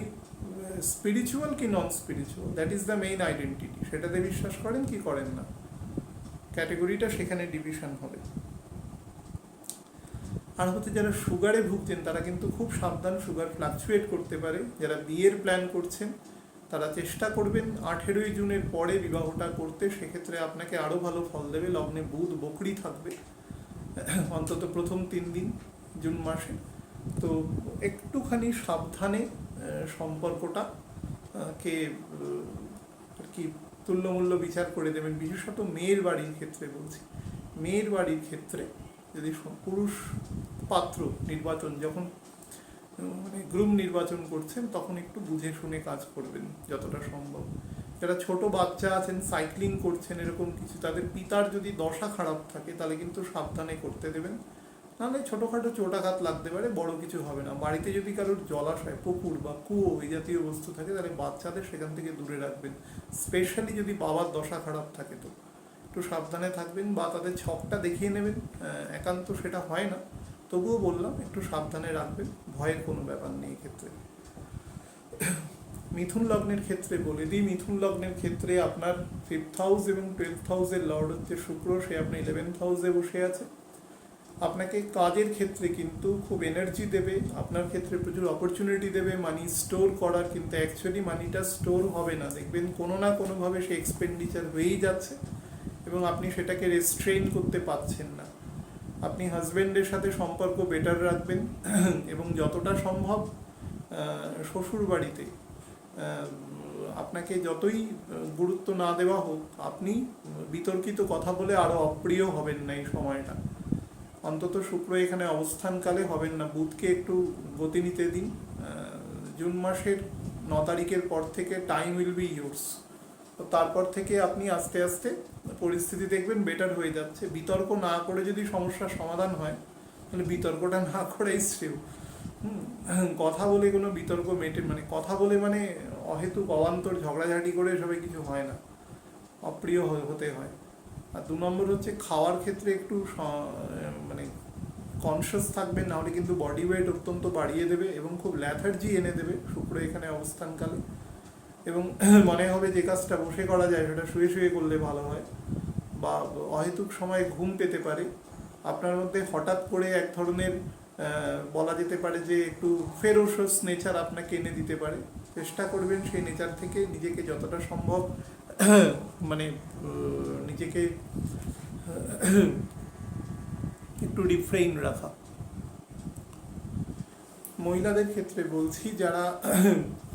Speaker 1: স্পিরিচুয়াল কি non spiritual, that is the main identity. সেটাতে বিশ্বাস করেন কি করেন না, ক্যাটেগরিটা সেখানে ডিভিশন হবে। আর হচ্ছে যারা সুগারে ভুগছেন তারা কিন্তু খুব সাবধান, সুগার ফ্লাকচুয়েট করতে পারে। যারা বিয়ের প্ল্যান করছেন তারা চেষ্টা করবেন 18ই জুনের পরে বিবাহটা করতে, সেক্ষেত্রে আপনাকে আরও ভালো ফল দেবে। লগ্নে বুধ বকরি থাকবে অন্তত প্রথম 3 দিন জুন মাসে। তো একটুখানি সাবধানে সম্পর্কটা কে আর কি তুল্যমূল্য বিচার করে দেবেন। বিশেষত মেয়ের বাড়ির ক্ষেত্রে বলছি, মেয়ের বাড়ির ক্ষেত্রে যদি পুরুষ পাত্র নির্বাচন, যখন মানে গ্রুম নির্বাচন করছেন, তখন একটু বুঝে শুনে কাজ করবেন যতটা সম্ভব। যারা ছোট বাচ্চা আছেন, সাইক্লিং করছেন, এরকম কিছু, তাদের পিতার যদি দশা খারাপ থাকে তাহলে কিন্তু সাবধানে করতে দেবেন, নাহলে ছোটোখাটো চোটাঘাত লাগতে পারে, বড় কিছু হবে না। বাড়িতে যদি কারোর জলাশয়, পুকুর বা কুয়ো এই জাতীয় বস্তু থাকে তাহলে বাচ্চাদের সেখান থেকে দূরে রাখবেন। স্পেশালি যদি বাবার দশা খারাপ থাকে তো একটু সাবধানে থাকবেন, বা তাদের ছকটা দেখিয়ে নেবেন। একান্ত সেটা হয় না, তবুও বললাম একটু সাবধানে রাখবেন, ভয়ের কোনো ব্যাপার নেই এক্ষেত্রে। মিথুন লগ্নের ক্ষেত্রে বলে দিই, মিথুন লগ্নের ক্ষেত্রে আপনার 5th হাউস এবং 12th হাউসের লর্ড হচ্ছে শুক্র, সে আপনি 11th হাউসে বসে আছে। আপনাকে কাজের ক্ষেত্রে কিন্তু খুব এনার্জি দেবে, আপনার ক্ষেত্রে প্রচুর অপরচুনিটি দেবে মানি স্টোর করার, কিন্তু অ্যাকচুয়ালি মানিটা স্টোর হবে না, দেখবেন কোনো না কোনোভাবে সে এক্সপেন্ডিচার হয়েই যাচ্ছে এবং আপনি সেটাকে রেস্ট্রেইন করতে পারছেন না। আপনি হাজব্যান্ডের সাথে সম্পর্ক বেটার রাখবেন এবং যতটা সম্ভব শ্বশুর বাড়িতে আপনাকে যতই গুরুত্ব না দেওয়া হোক, আপনি বিতর্কিত কথা বলে আরও অপ্রিয় হবেন না এই সময়টা। অন্তত শুক্র এখানে অবস্থানকালে হবেন না। বুধকে একটু গতি নিতে দিন। জুন মাসের 9 তারিখের পর থেকে টাইম উইল বি ইয়োর্স। তো তারপর থেকে আপনি আস্তে আস্তে পরিস্থিতি দেখবেন বেটার হয়ে যাচ্ছে। বিতর্ক না করে যদি সমস্যার সমাধান হয়, তাহলে বিতর্কটা না করাই শ্রেয়। কথা বলে কোনো বিতর্ক মানে কথা বলে মানে অহেতুক অবান্তর ঝগড়াঝাটি করে সবাই কিছু হয় না, অপ্রিয় হতে হয়। আর 2 নম্বর হচ্ছে খাওয়ার ক্ষেত্রে একটু মানে কনসিয়াস থাকবেন, নাহলে কিন্তু বডি ওয়েট অত্যন্ত বাড়িয়ে দেবে এবং খুব ল্যাথার্জি এনে দেবে শুক্র এখানে অবস্থানকালে। এবং মনে হবে যে কাজটা বসে করা যায় সেটা শুয়ে শুয়ে করলে ভালো হয়, বা অহেতুক সময় ঘুম পেতে পারে। আপনার মধ্যে হঠাৎ করে এক ধরনের বলা যেতে পারে যে একটু ফেরোশাস নেচার আপনাকে এনে দিতে পারে। চেষ্টা করবেন সেই নেচার থেকে নিজেকে যতটা সম্ভব মানে নিজেকে একটু রিফ্রেইন রাখা। মহিলাদের ক্ষেত্রে বলছি, যারা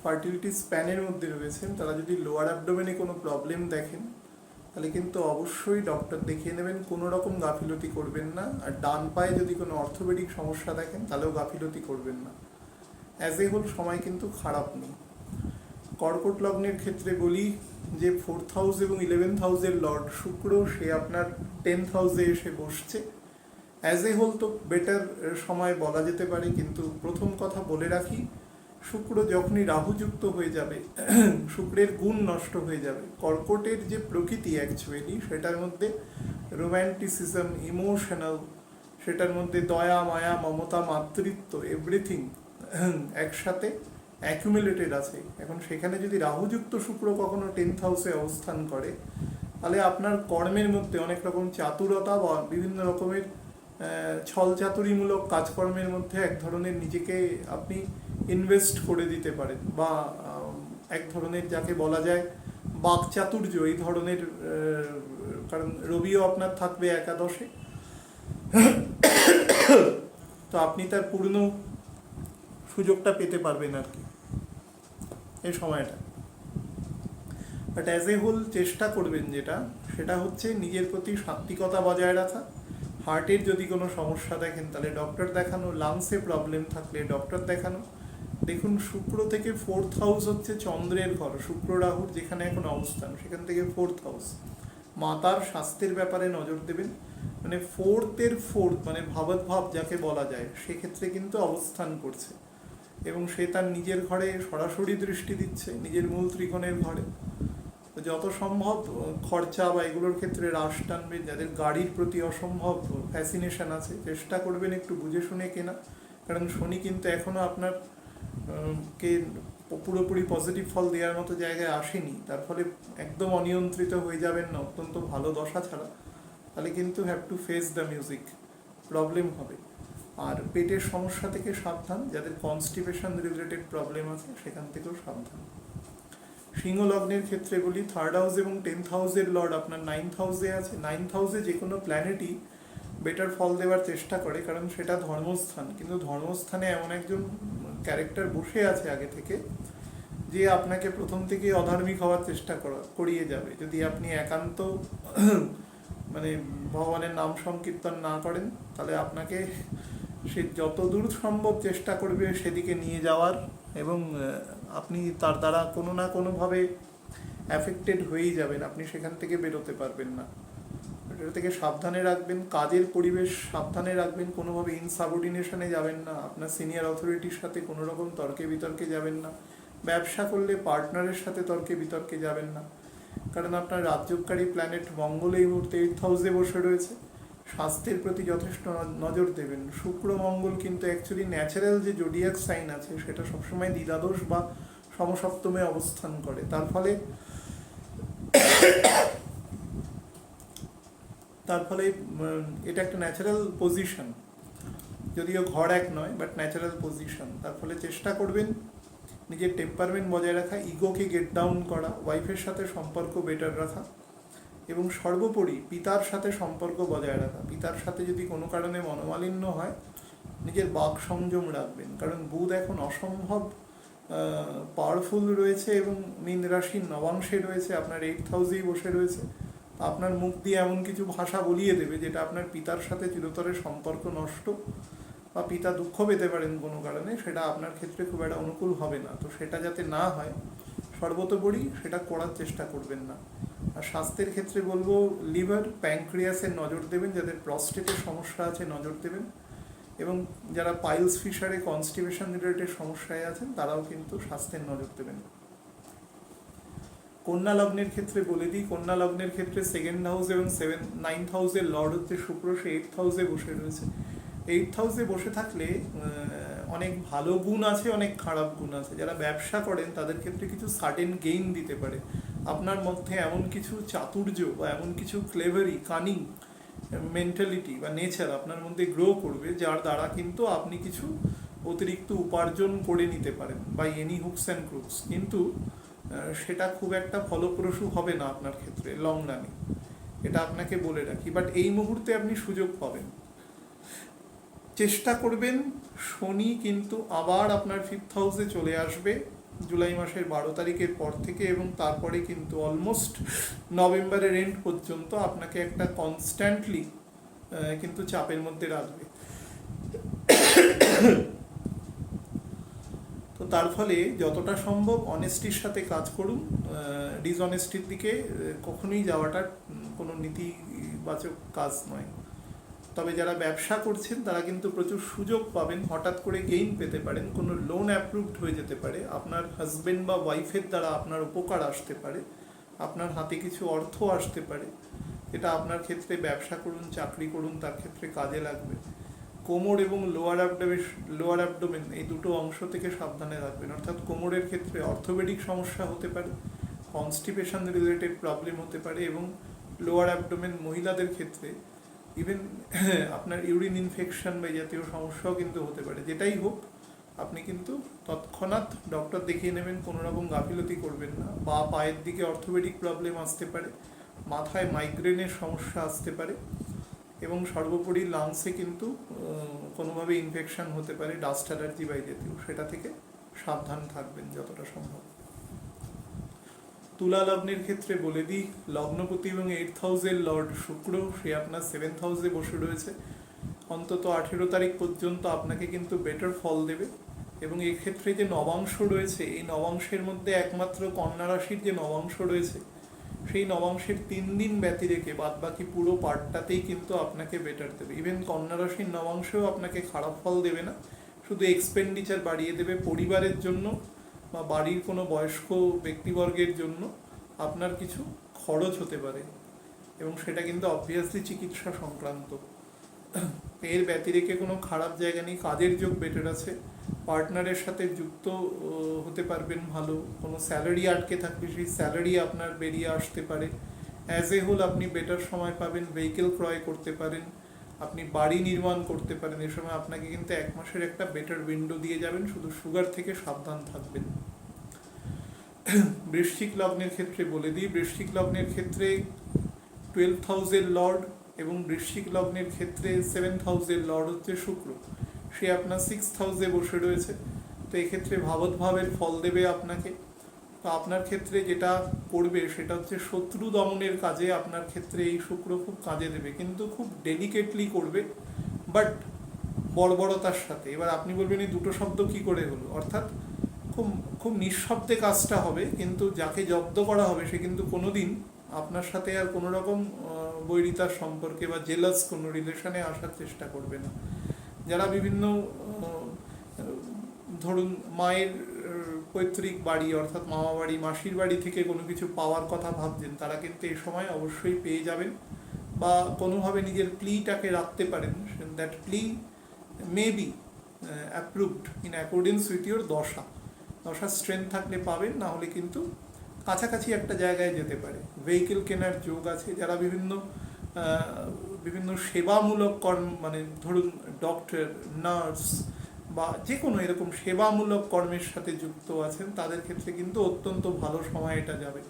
Speaker 1: ফার্টিলিটি স্প্যানের মধ্যে রয়েছেন তারা যদি লোয়ার অ্যাবডোমেনে কোনো প্রবলেম দেখেন তাহলে কিন্তু অবশ্যই ডক্টর দেখিয়ে নেবেন, কোনো রকম গাফিলতি করবেন না। আর ডান পায়ে যদি কোনো অর্থোপেডিক সমস্যা দেখেন তাহলেও গাফিলতি করবেন না। অ্যাজ এ হোল সময় কিন্তু খারাপ নেই। কর্কট লগ্নের ক্ষেত্রে বলি যে 4th হাউস এবং 11th হাউসের লর্ড শুক্র, সে আপনার 10th হাউসে এসে বসছে। অ্যাজ এ হোল তো বেটার সময় বলা যেতে পারে, কিন্তু প্রথম কথা বলে রাখি, শুক্র যখনই রাহুযুক্ত হয়ে যাবে শুক্রের গুণ নষ্ট হয়ে যাবে। কর্কটের যে প্রকৃতি অ্যাকচুয়ালি সেটার মধ্যে রোম্যান্টিসিজম, ইমোশনাল, সেটার মধ্যে দয়া, মায়া, মমতা, মাতৃত্ব, এভরিথিং একসাথে অ্যাকুমুলেটেড আছে। এখন সেখানে যদি রাহুযুক্ত শুক্র কখনো 10th হাউসে অবস্থান করে তাহলে আপনার কর্মের মধ্যে অনেক রকম চাতুরতা বা বিভিন্ন রকমের ছল চাতুরিমূলক কাজকর্মের মধ্যে এক ধরনের নিজেকে আপনি ইনভেস্ট করে দিতে পারেন, বা এক ধরনের যাকে বলা যায় বাকচাতুর্য, এই ধরনের, কারণ রবিও আপনার থাকবে একাদশে, তো আপনি তার পূর্ণ সুযোগটা পেতে পারবেন আর কি এই সময়টা। বাট অ্যাজ এ হোল চেষ্টা করবেন যেটা, সেটা হচ্ছে নিজের প্রতি সাত্ত্বিকতা বজায় রাখা। হার্টের যদি কোনো সমস্যা দেখেন তাহলে ডক্টর দেখানো, লাংসে প্রবলেম থাকলে ডক্টর দেখানো। দেখুন, শুক্র থেকে 4th হাউস হচ্ছে চন্দ্রের ঘর, শুক্র রাহুর যেখানে এখন অবস্থান সেখান থেকে 4th হাউস। মাতার স্বাস্থ্যের ব্যাপারে নজর দেবেন, মানে 4th মানে ভাবৎভাব যাকে বলা যায়, সেক্ষেত্রে কিন্তু অবস্থান করছে এবং সে তার নিজের ঘরে সরাসরি দৃষ্টি দিচ্ছে, নিজের মূল ত্রিকোণের ঘরে। তো যত সম্ভব খরচা বা এগুলোর ক্ষেত্রে হ্রাস টানবেন। যাদের গাড়ির প্রতি অসম্ভব ফ্যাসিনেশন আছে, চেষ্টা করবেন একটু বুঝে শুনে কেনা, কারণ শনি কিন্তু এখনও আপনার কে পুরোপুরি পজিটিভ ফল দেওয়ার মতো জায়গায় আসেনি। তার ফলে একদম অনিয়ন্ত্রিত হয়ে যাবেন না, অত্যন্ত ভালো দশা ছাড়া, তাহলে কিন্তু have to face the music, problem হবে। আর পেটের সমস্যা থেকে সাবধান, যাদের কনস্টিপেশন রিলেটেড প্রবলেম আছে সেখান থেকেও সাবধান। সিংহ লগ্নের ক্ষেত্রে বলি, 3rd হাউস এবং 10th হাউসের লর্ড আপনার 9th হাউসে আছে। 9th হাউসে যে কোনো প্ল্যানেটই বেটার ফল দেওয়ার চেষ্টা করে, কারণ সেটা ধর্মস্থান। কিন্তু ধর্মস্থানে এমন একজন ক্যারেক্টার বসে আছে আগে থেকে, যে আপনাকে প্রথম থেকে অধার্মিক হওয়ার চেষ্টা করিয়ে যাবে যদি আপনি একান্ত মানে ভগবানের নাম সংকীর্তন না করেন। তাহলে আপনাকে সে যত দূর সম্ভব চেষ্টা করবে সেদিকে নিয়ে যাওয়ার, এবং আপনি তার দ্বারা কোনো না কোনোভাবে অ্যাফেক্টেড হয়েই যাবেন, আপনি সেখান থেকে বেরোতে পারবেন না। এটা থেকে সাবধানে রাখবেন। কাজের পরিবেশ সাবধানে রাখবেন, কোনোভাবে ইনসাবঅর্ডিনেশনে যাবেন না, আপনার সিনিয়র অথরিটির সাথে কোনো রকম তর্কে বিতর্কে যাবেন না, ব্যবসা করলে পার্টনারের সাথে তর্কে বিতর্কে যাবেন না, কারণ আপনার রাজযোগকারী প্ল্যানেট মঙ্গল এই মুহূর্তে 8th হাউসে বসে রয়েছে। স্বাস্থ্যের প্রতি যথেষ্ট নজর দেবেন। শুক্র মঙ্গল কিন্তু অ্যাকচুয়ালি ন্যাচারাল যে জোডিয়াক সাইন আছে সেটা সবসময় দ্বিধাদোষ বা সমসপ্তমে অবস্থান করে, তার ফলে এটা একটা ন্যাচারাল পজিশন, যদিও ঘর এক নয়, বাট ন্যাচারাল পজিশন। তার ফলে চেষ্টা করবেন নিজের টেম্পারমেন্ট বজায় রাখা, ইগোকে গেট ডাউন করা, ওয়াইফের সাথে সম্পর্ক বেটার রাখা, এবং সর্বোপরি পিতার সাথে সম্পর্ক বজায় রাখা। পিতার সাথে যদি কোনো কারণে মনোমালিন্য হয়, নিজের বাক সংযম রাখবেন, কারণ বুধ এখন অসম্ভব পাওয়ারফুল রয়েছে এবং মীন রাশির নবাংশে রয়েছে, আপনার 8th হাউসেই বসে রয়েছে। আপনার মুখ দিয়ে এমন কিছু ভাষা বলিয়ে দেবে যেটা আপনার পিতার সাথে চিরতরের সম্পর্ক নষ্ট, বা পিতা দুঃখ পেতে পারেন কোনো কারণে, সেটা আপনার ক্ষেত্রে খুব একটা অনুকূল হবে না। তো সেটা যাতে না হয় সর্বোপরি সেটা করার চেষ্টা করবেন না। আর স্বাস্থ্যের ক্ষেত্রে বলবো, লিভার, প্যানক্রিয়াসের নজর দেবেন, যাদের প্রস্টেটের সমস্যা আছে নজর দেবেন, এবং যারা পাইলস ফিশারে কনস্টিপেশন রিলেটেড সমস্যায় আছেন তারাও কিন্তু স্বাস্থ্যের নজর দেবেন। কন্যা লগ্নের ক্ষেত্রে বলে দিই, কন্যা লগ্নের ক্ষেত্রে 2nd হাউস এবং 9th হাউসের লর্ড হচ্ছে শুক্র, সে 8th হাউসে বসে রয়েছে। 8th হাউসে বসে থাকলে অনেক ভালো গুণ আছে, অনেক খারাপ গুণ আছে। যারা ব্যবসা করেন তাদের ক্ষেত্রে কিছু সাডেন গেইন দিতে পারে। আপনার মধ্যে এমন কিছু চাতুর্য বা এমন কিছু ক্লেভারি, কানিং মেন্টালিটি বা নেচার আপনার মধ্যে গ্রো করবে, যার দ্বারা কিন্তু আপনি কিছু অতিরিক্ত উপার্জন করে নিতে পারেন by any hooks and crooks, কিন্তু সেটা খুব একটা ফলপ্রসূ হবে না আপনার ক্ষেত্রে লং রানে, এটা আপনাকে বলে রাখি। বাট এই মুহূর্তে আপনি সুযোগ পাবেন। চেষ্টা করবেন, শনি কিন্তু আবার আপনার 5th হাউসে চলে আসবে জুলাই মাসের 12 তারিখের পর থেকে, এবং তারপরে কিন্তু অলমোস্ট নভেম্বরের এন্ড পর্যন্ত আপনাকে একটা কনস্ট্যান্টলি কিন্তু চাপের মধ্যে রাখবে। তো তার ফলে যতটা সম্ভব অনেস্টির সাথে কাজ করুন, ডিসঅনেস্টির দিকে কখনোই যাওয়াটা কোনো নীতিবাচক কাজ নয়। তবে যারা ব্যবসা করছেন তারা কিন্তু প্রচুর সুযোগ পাবেন, হঠাৎ করে গেইন পেতে পারেন, কোনো লোন অ্যাপ্রুভড হয়ে যেতে পারে, আপনার হাজবেন্ড বা ওয়াইফের দ্বারা আপনার উপকার আসতে পারে, আপনার হাতে কিছু অর্থ আসতে পারে, এটা আপনার ক্ষেত্রে ব্যবসা করুন, চাকরি করুন, তার ক্ষেত্রে কাজে লাগবে। কোমর এবং লোয়ার অ্যাবডোমেন এই দুটো অংশ থেকে সাবধানে রাখবেন, অর্থাৎ কোমরের ক্ষেত্রে অর্থোপেডিক সমস্যা হতে পারে, কনস্টিপেশন রিলেটেড প্রবলেম হতে পারে, এবং লোয়ার অ্যাবডোমেন মহিলাদের ক্ষেত্রে ইভেন আপনার ইউরিন ইনফেকশন বা জাতীয় সমস্যাও কিন্তু হতে পারে। যেটাই হোক, আপনি কিন্তু তৎক্ষণাৎ ডক্টর দেখিয়ে নেবেন, কোনো রকম গাফিলতি করবেন না। বা পায়ের দিকে অর্থোপেডিক প্রবলেম আসতে পারে, মাথায় মাইগ্রেনের সমস্যা আসতে পারে, এবং সর্বোপরি লাংসে কিন্তু কোনোভাবে ইনফেকশন হতে পারে, ডাস্ট অ্যালার্জি বা জাতীয়, সেটা থেকে সাবধান থাকবেন যতটা সম্ভব। তুলা লগ্নের ক্ষেত্রে বলে দিই, লগ্নপতি এবং 8th হাউসের লর্ড শুক্র, সে আপনার 7th হাউসে বসে রয়েছে। অন্তত 18 তারিখ পর্যন্ত আপনাকে কিন্তু বেটার ফল দেবে। এবং এক্ষেত্রে যে নবাংশ রয়েছে, এই নবাংশের মধ্যে একমাত্র কন্যা রাশির যে নবাংশ রয়েছে, সেই নবাংশের 3 দিন ব্যতি রেখে বাদবাকি পুরো পার্টটাতেই কিন্তু আপনাকে বেটার দেবে। ইভেন কন্যা রাশির নবাংশেও আপনাকে খারাপ ফল দেবে না, শুধু এক্সপেন্ডিচার বাড়িয়ে দেবে। পরিবারের জন্য বা বাড়ির কোনো বয়স্ক ব্যক্তিবর্গের জন্য আপনার কিছু খরচ হতে পারে, এবং সেটা কিন্তু অবভিয়াসলি চিকিৎসা সংক্রান্ত। এর ব্যতিরেকে কোনো খারাপ জায়গা নেই। কাজের যোগ বেটার আছে, পার্টনারের সাথে যুক্ত হতে পারবেন ভালো। কোনো স্যালারি আটকে থাকলে সেই স্যালারি আপনার বেরিয়ে আসতে পারে। অ্যাজ এ হোল আপনি বেটার সময় পাবেন, ভেহিকেল ক্রয় করতে পারেন, আপনি বাড়ি নির্মাণ করতে পারেন। এ সময় আপনাকে কিন্তু 1 মাসের একটা বেটার উইন্ডো দিয়ে যাবেন, শুধু সুগার থেকে সাবধান থাকবেন। বৃশ্চিক লগ্নের ক্ষেত্রে বলে দিই, বৃশ্চিক লগ্নের ক্ষেত্রে 12th হাউসের লর্ড এবং বৃশ্চিক লগ্নের ক্ষেত্রে 7th হাউসের লর্ড হচ্ছে শুক্র, সে আপনার 6th হাউসে বসে রয়েছে। তো এক্ষেত্রে ভাবতভাবের ফল দেবে আপনাকে। তো আপনার ক্ষেত্রে যেটা করবে সেটা হচ্ছে শত্রু দমনের কাজে আপনার ক্ষেত্রে এই শুক্র খুব কাজে দেবে, কিন্তু খুব ডেলিকেটলি করবে, বাট বর্বরতার সাথে। এবার আপনি বলবেন এই দুটো শব্দ কি করে হলো, অর্থাৎ খুব খুব নিঃশব্দে কাজটা হবে, কিন্তু যাকে জব্দ করা হবে সে কিন্তু কোনোদিন আপনার সাথে আর কোনো রকম বৈরিতার সম্পর্কে বা জেলাস কোনো রিলেশনে আসার চেষ্টা করবে না। যারা বিভিন্ন ধরুন মায়ের পৈতৃক বাড়ি অর্থাৎ মামা বাড়ি, মাসির বাড়ি থেকে কোনো কিছু পাওয়ার কথা ভাবছেন, তারা কিন্তু এই সময় অবশ্যই পেয়ে যাবেন, বা কোনোভাবে নিজের প্লিটাকে রাখতে পারেন। That plea may be approved in accordance with your dasha strength থাকলে পাবেন, না হলে কিন্তু কাছাকাছি একটা জায়গায় যেতে পারে। ভেহিকেল কেনার যোগ আছে। যারা বিভিন্ন সেবামূলক কর্ম, মানে ধরুন ডক্টর, নার্স বা যে কোনো এরকম সেবামূলক কর্মের সাথে যুক্ত আছেন, তাদের ক্ষেত্রে কিন্তু অত্যন্ত ভালো সময় এটা যাবে।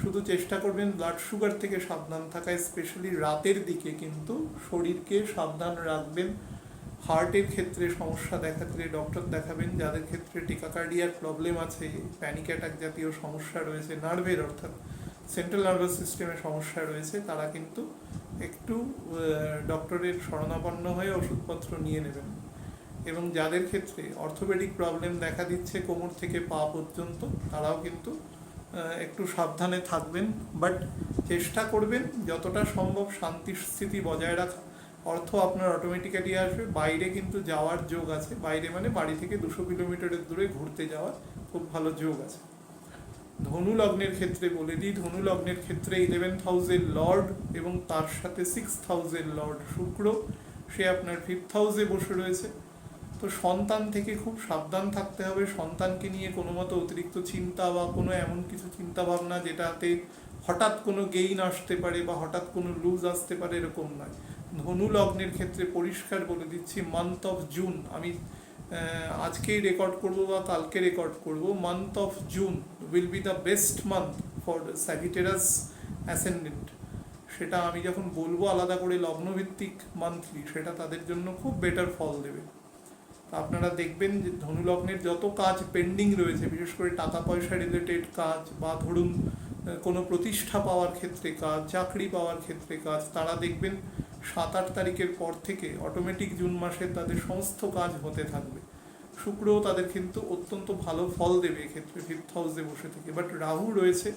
Speaker 1: শুধু চেষ্টা করবেন ব্লাড সুগার থেকে সাবধান থাকা, স্পেশালি রাতের দিকে কিন্তু শরীরকে সাবধান রাখবেন। হার্টের ক্ষেত্রে সমস্যা দেখা দিলে ডক্টর দেখাবেন। যাদের ক্ষেত্রে টিকাকার্ডিয়ার প্রবলেম আছে, প্যানিক অ্যাটাক জাতীয় সমস্যা রয়েছে, নার্ভের অর্থাৎ সেন্ট্রাল নার্ভাস সিস্টেমে সমস্যা রয়েছে, তারা কিন্তু একটু ডক্টরের শরণাপন্ন হয়ে ওষুধপত্র নিয়ে নেবেন। এবং যাদের ক্ষেত্রে অর্থোপেডিক প্রবলেম দেখা দিচ্ছে কোমর থেকে পা পর্যন্ত, তারাও কিন্তু একটু সাবধানে থাকবেন, বাট চেষ্টা করবেন যতটা সম্ভব শান্তি স্থিতি বজায় রাখা। অর্থ আপনার অটোমেটিক্যালি আসবে। বাইরে কিন্তু যাওয়ার যোগ আছে, বাইরে মানে বাড়ি থেকে 200 কিলোমিটারের দূরে ঘুরতে যাওয়ার খুব ভালো যোগ আছে। ধনু লগ্নের ক্ষেত্রে বলে দিই, ধনু লগ্নের ক্ষেত্রে 11th হাউসের লর্ড এবং তার সাথে 6th হাউসের লর্ড শুক্র, সে আপনার 5th হাউসে বসে রয়েছে। তো সন্তান থেকে খুব সাবধান থাকতে হবে। সন্তানকে নিয়ে কোনো মতো অতিরিক্ত চিন্তা বা কোনো এমন কিছু চিন্তা ভাবনা যেটাতে হঠাৎ কোনো গেইন আসতে পারে বা হঠাৎ কোনো লুজ আসতে পারে, এরকম নয়। ধনু লগ্নের ক্ষেত্রে পরিষ্কার বলে দিচ্ছি, মান্থ অফ জুন, আমি আজকেই রেকর্ড করব বা কালকে রেকর্ড করব, month of June will be the best month for Sagittarius ascendant. সেটা আমি যখন বলবো আলাদা করে লগ্নভিত্তিক মান্থলি, সেটা তাদের জন্য খুব বেটার ফল দেবে। আপনারা দেখবেন যে ধনু লগ্নের যত কাজ পেন্ডিং রয়েছে, বিশেষ করে টাকা পয়সা রিলেটেড কাজ, বা ধরুন কোনো প্রতিষ্ঠা পাওয়ার ক্ষেত্রে কাজ, চাকরি পাওয়ার ক্ষেত্রে কাজ, তারা দেখবেন 7-8 তারিখের পর থেকে অটোমেটিক জুন মাসে তাদের সমস্ত কাজ হতে থাকবে। শুক্রও তাদের কিন্তু অত্যন্ত ভালো ফল দেবে এক্ষেত্রে 5th হাউসে বসে থেকে। বাট রাহু রয়েছে,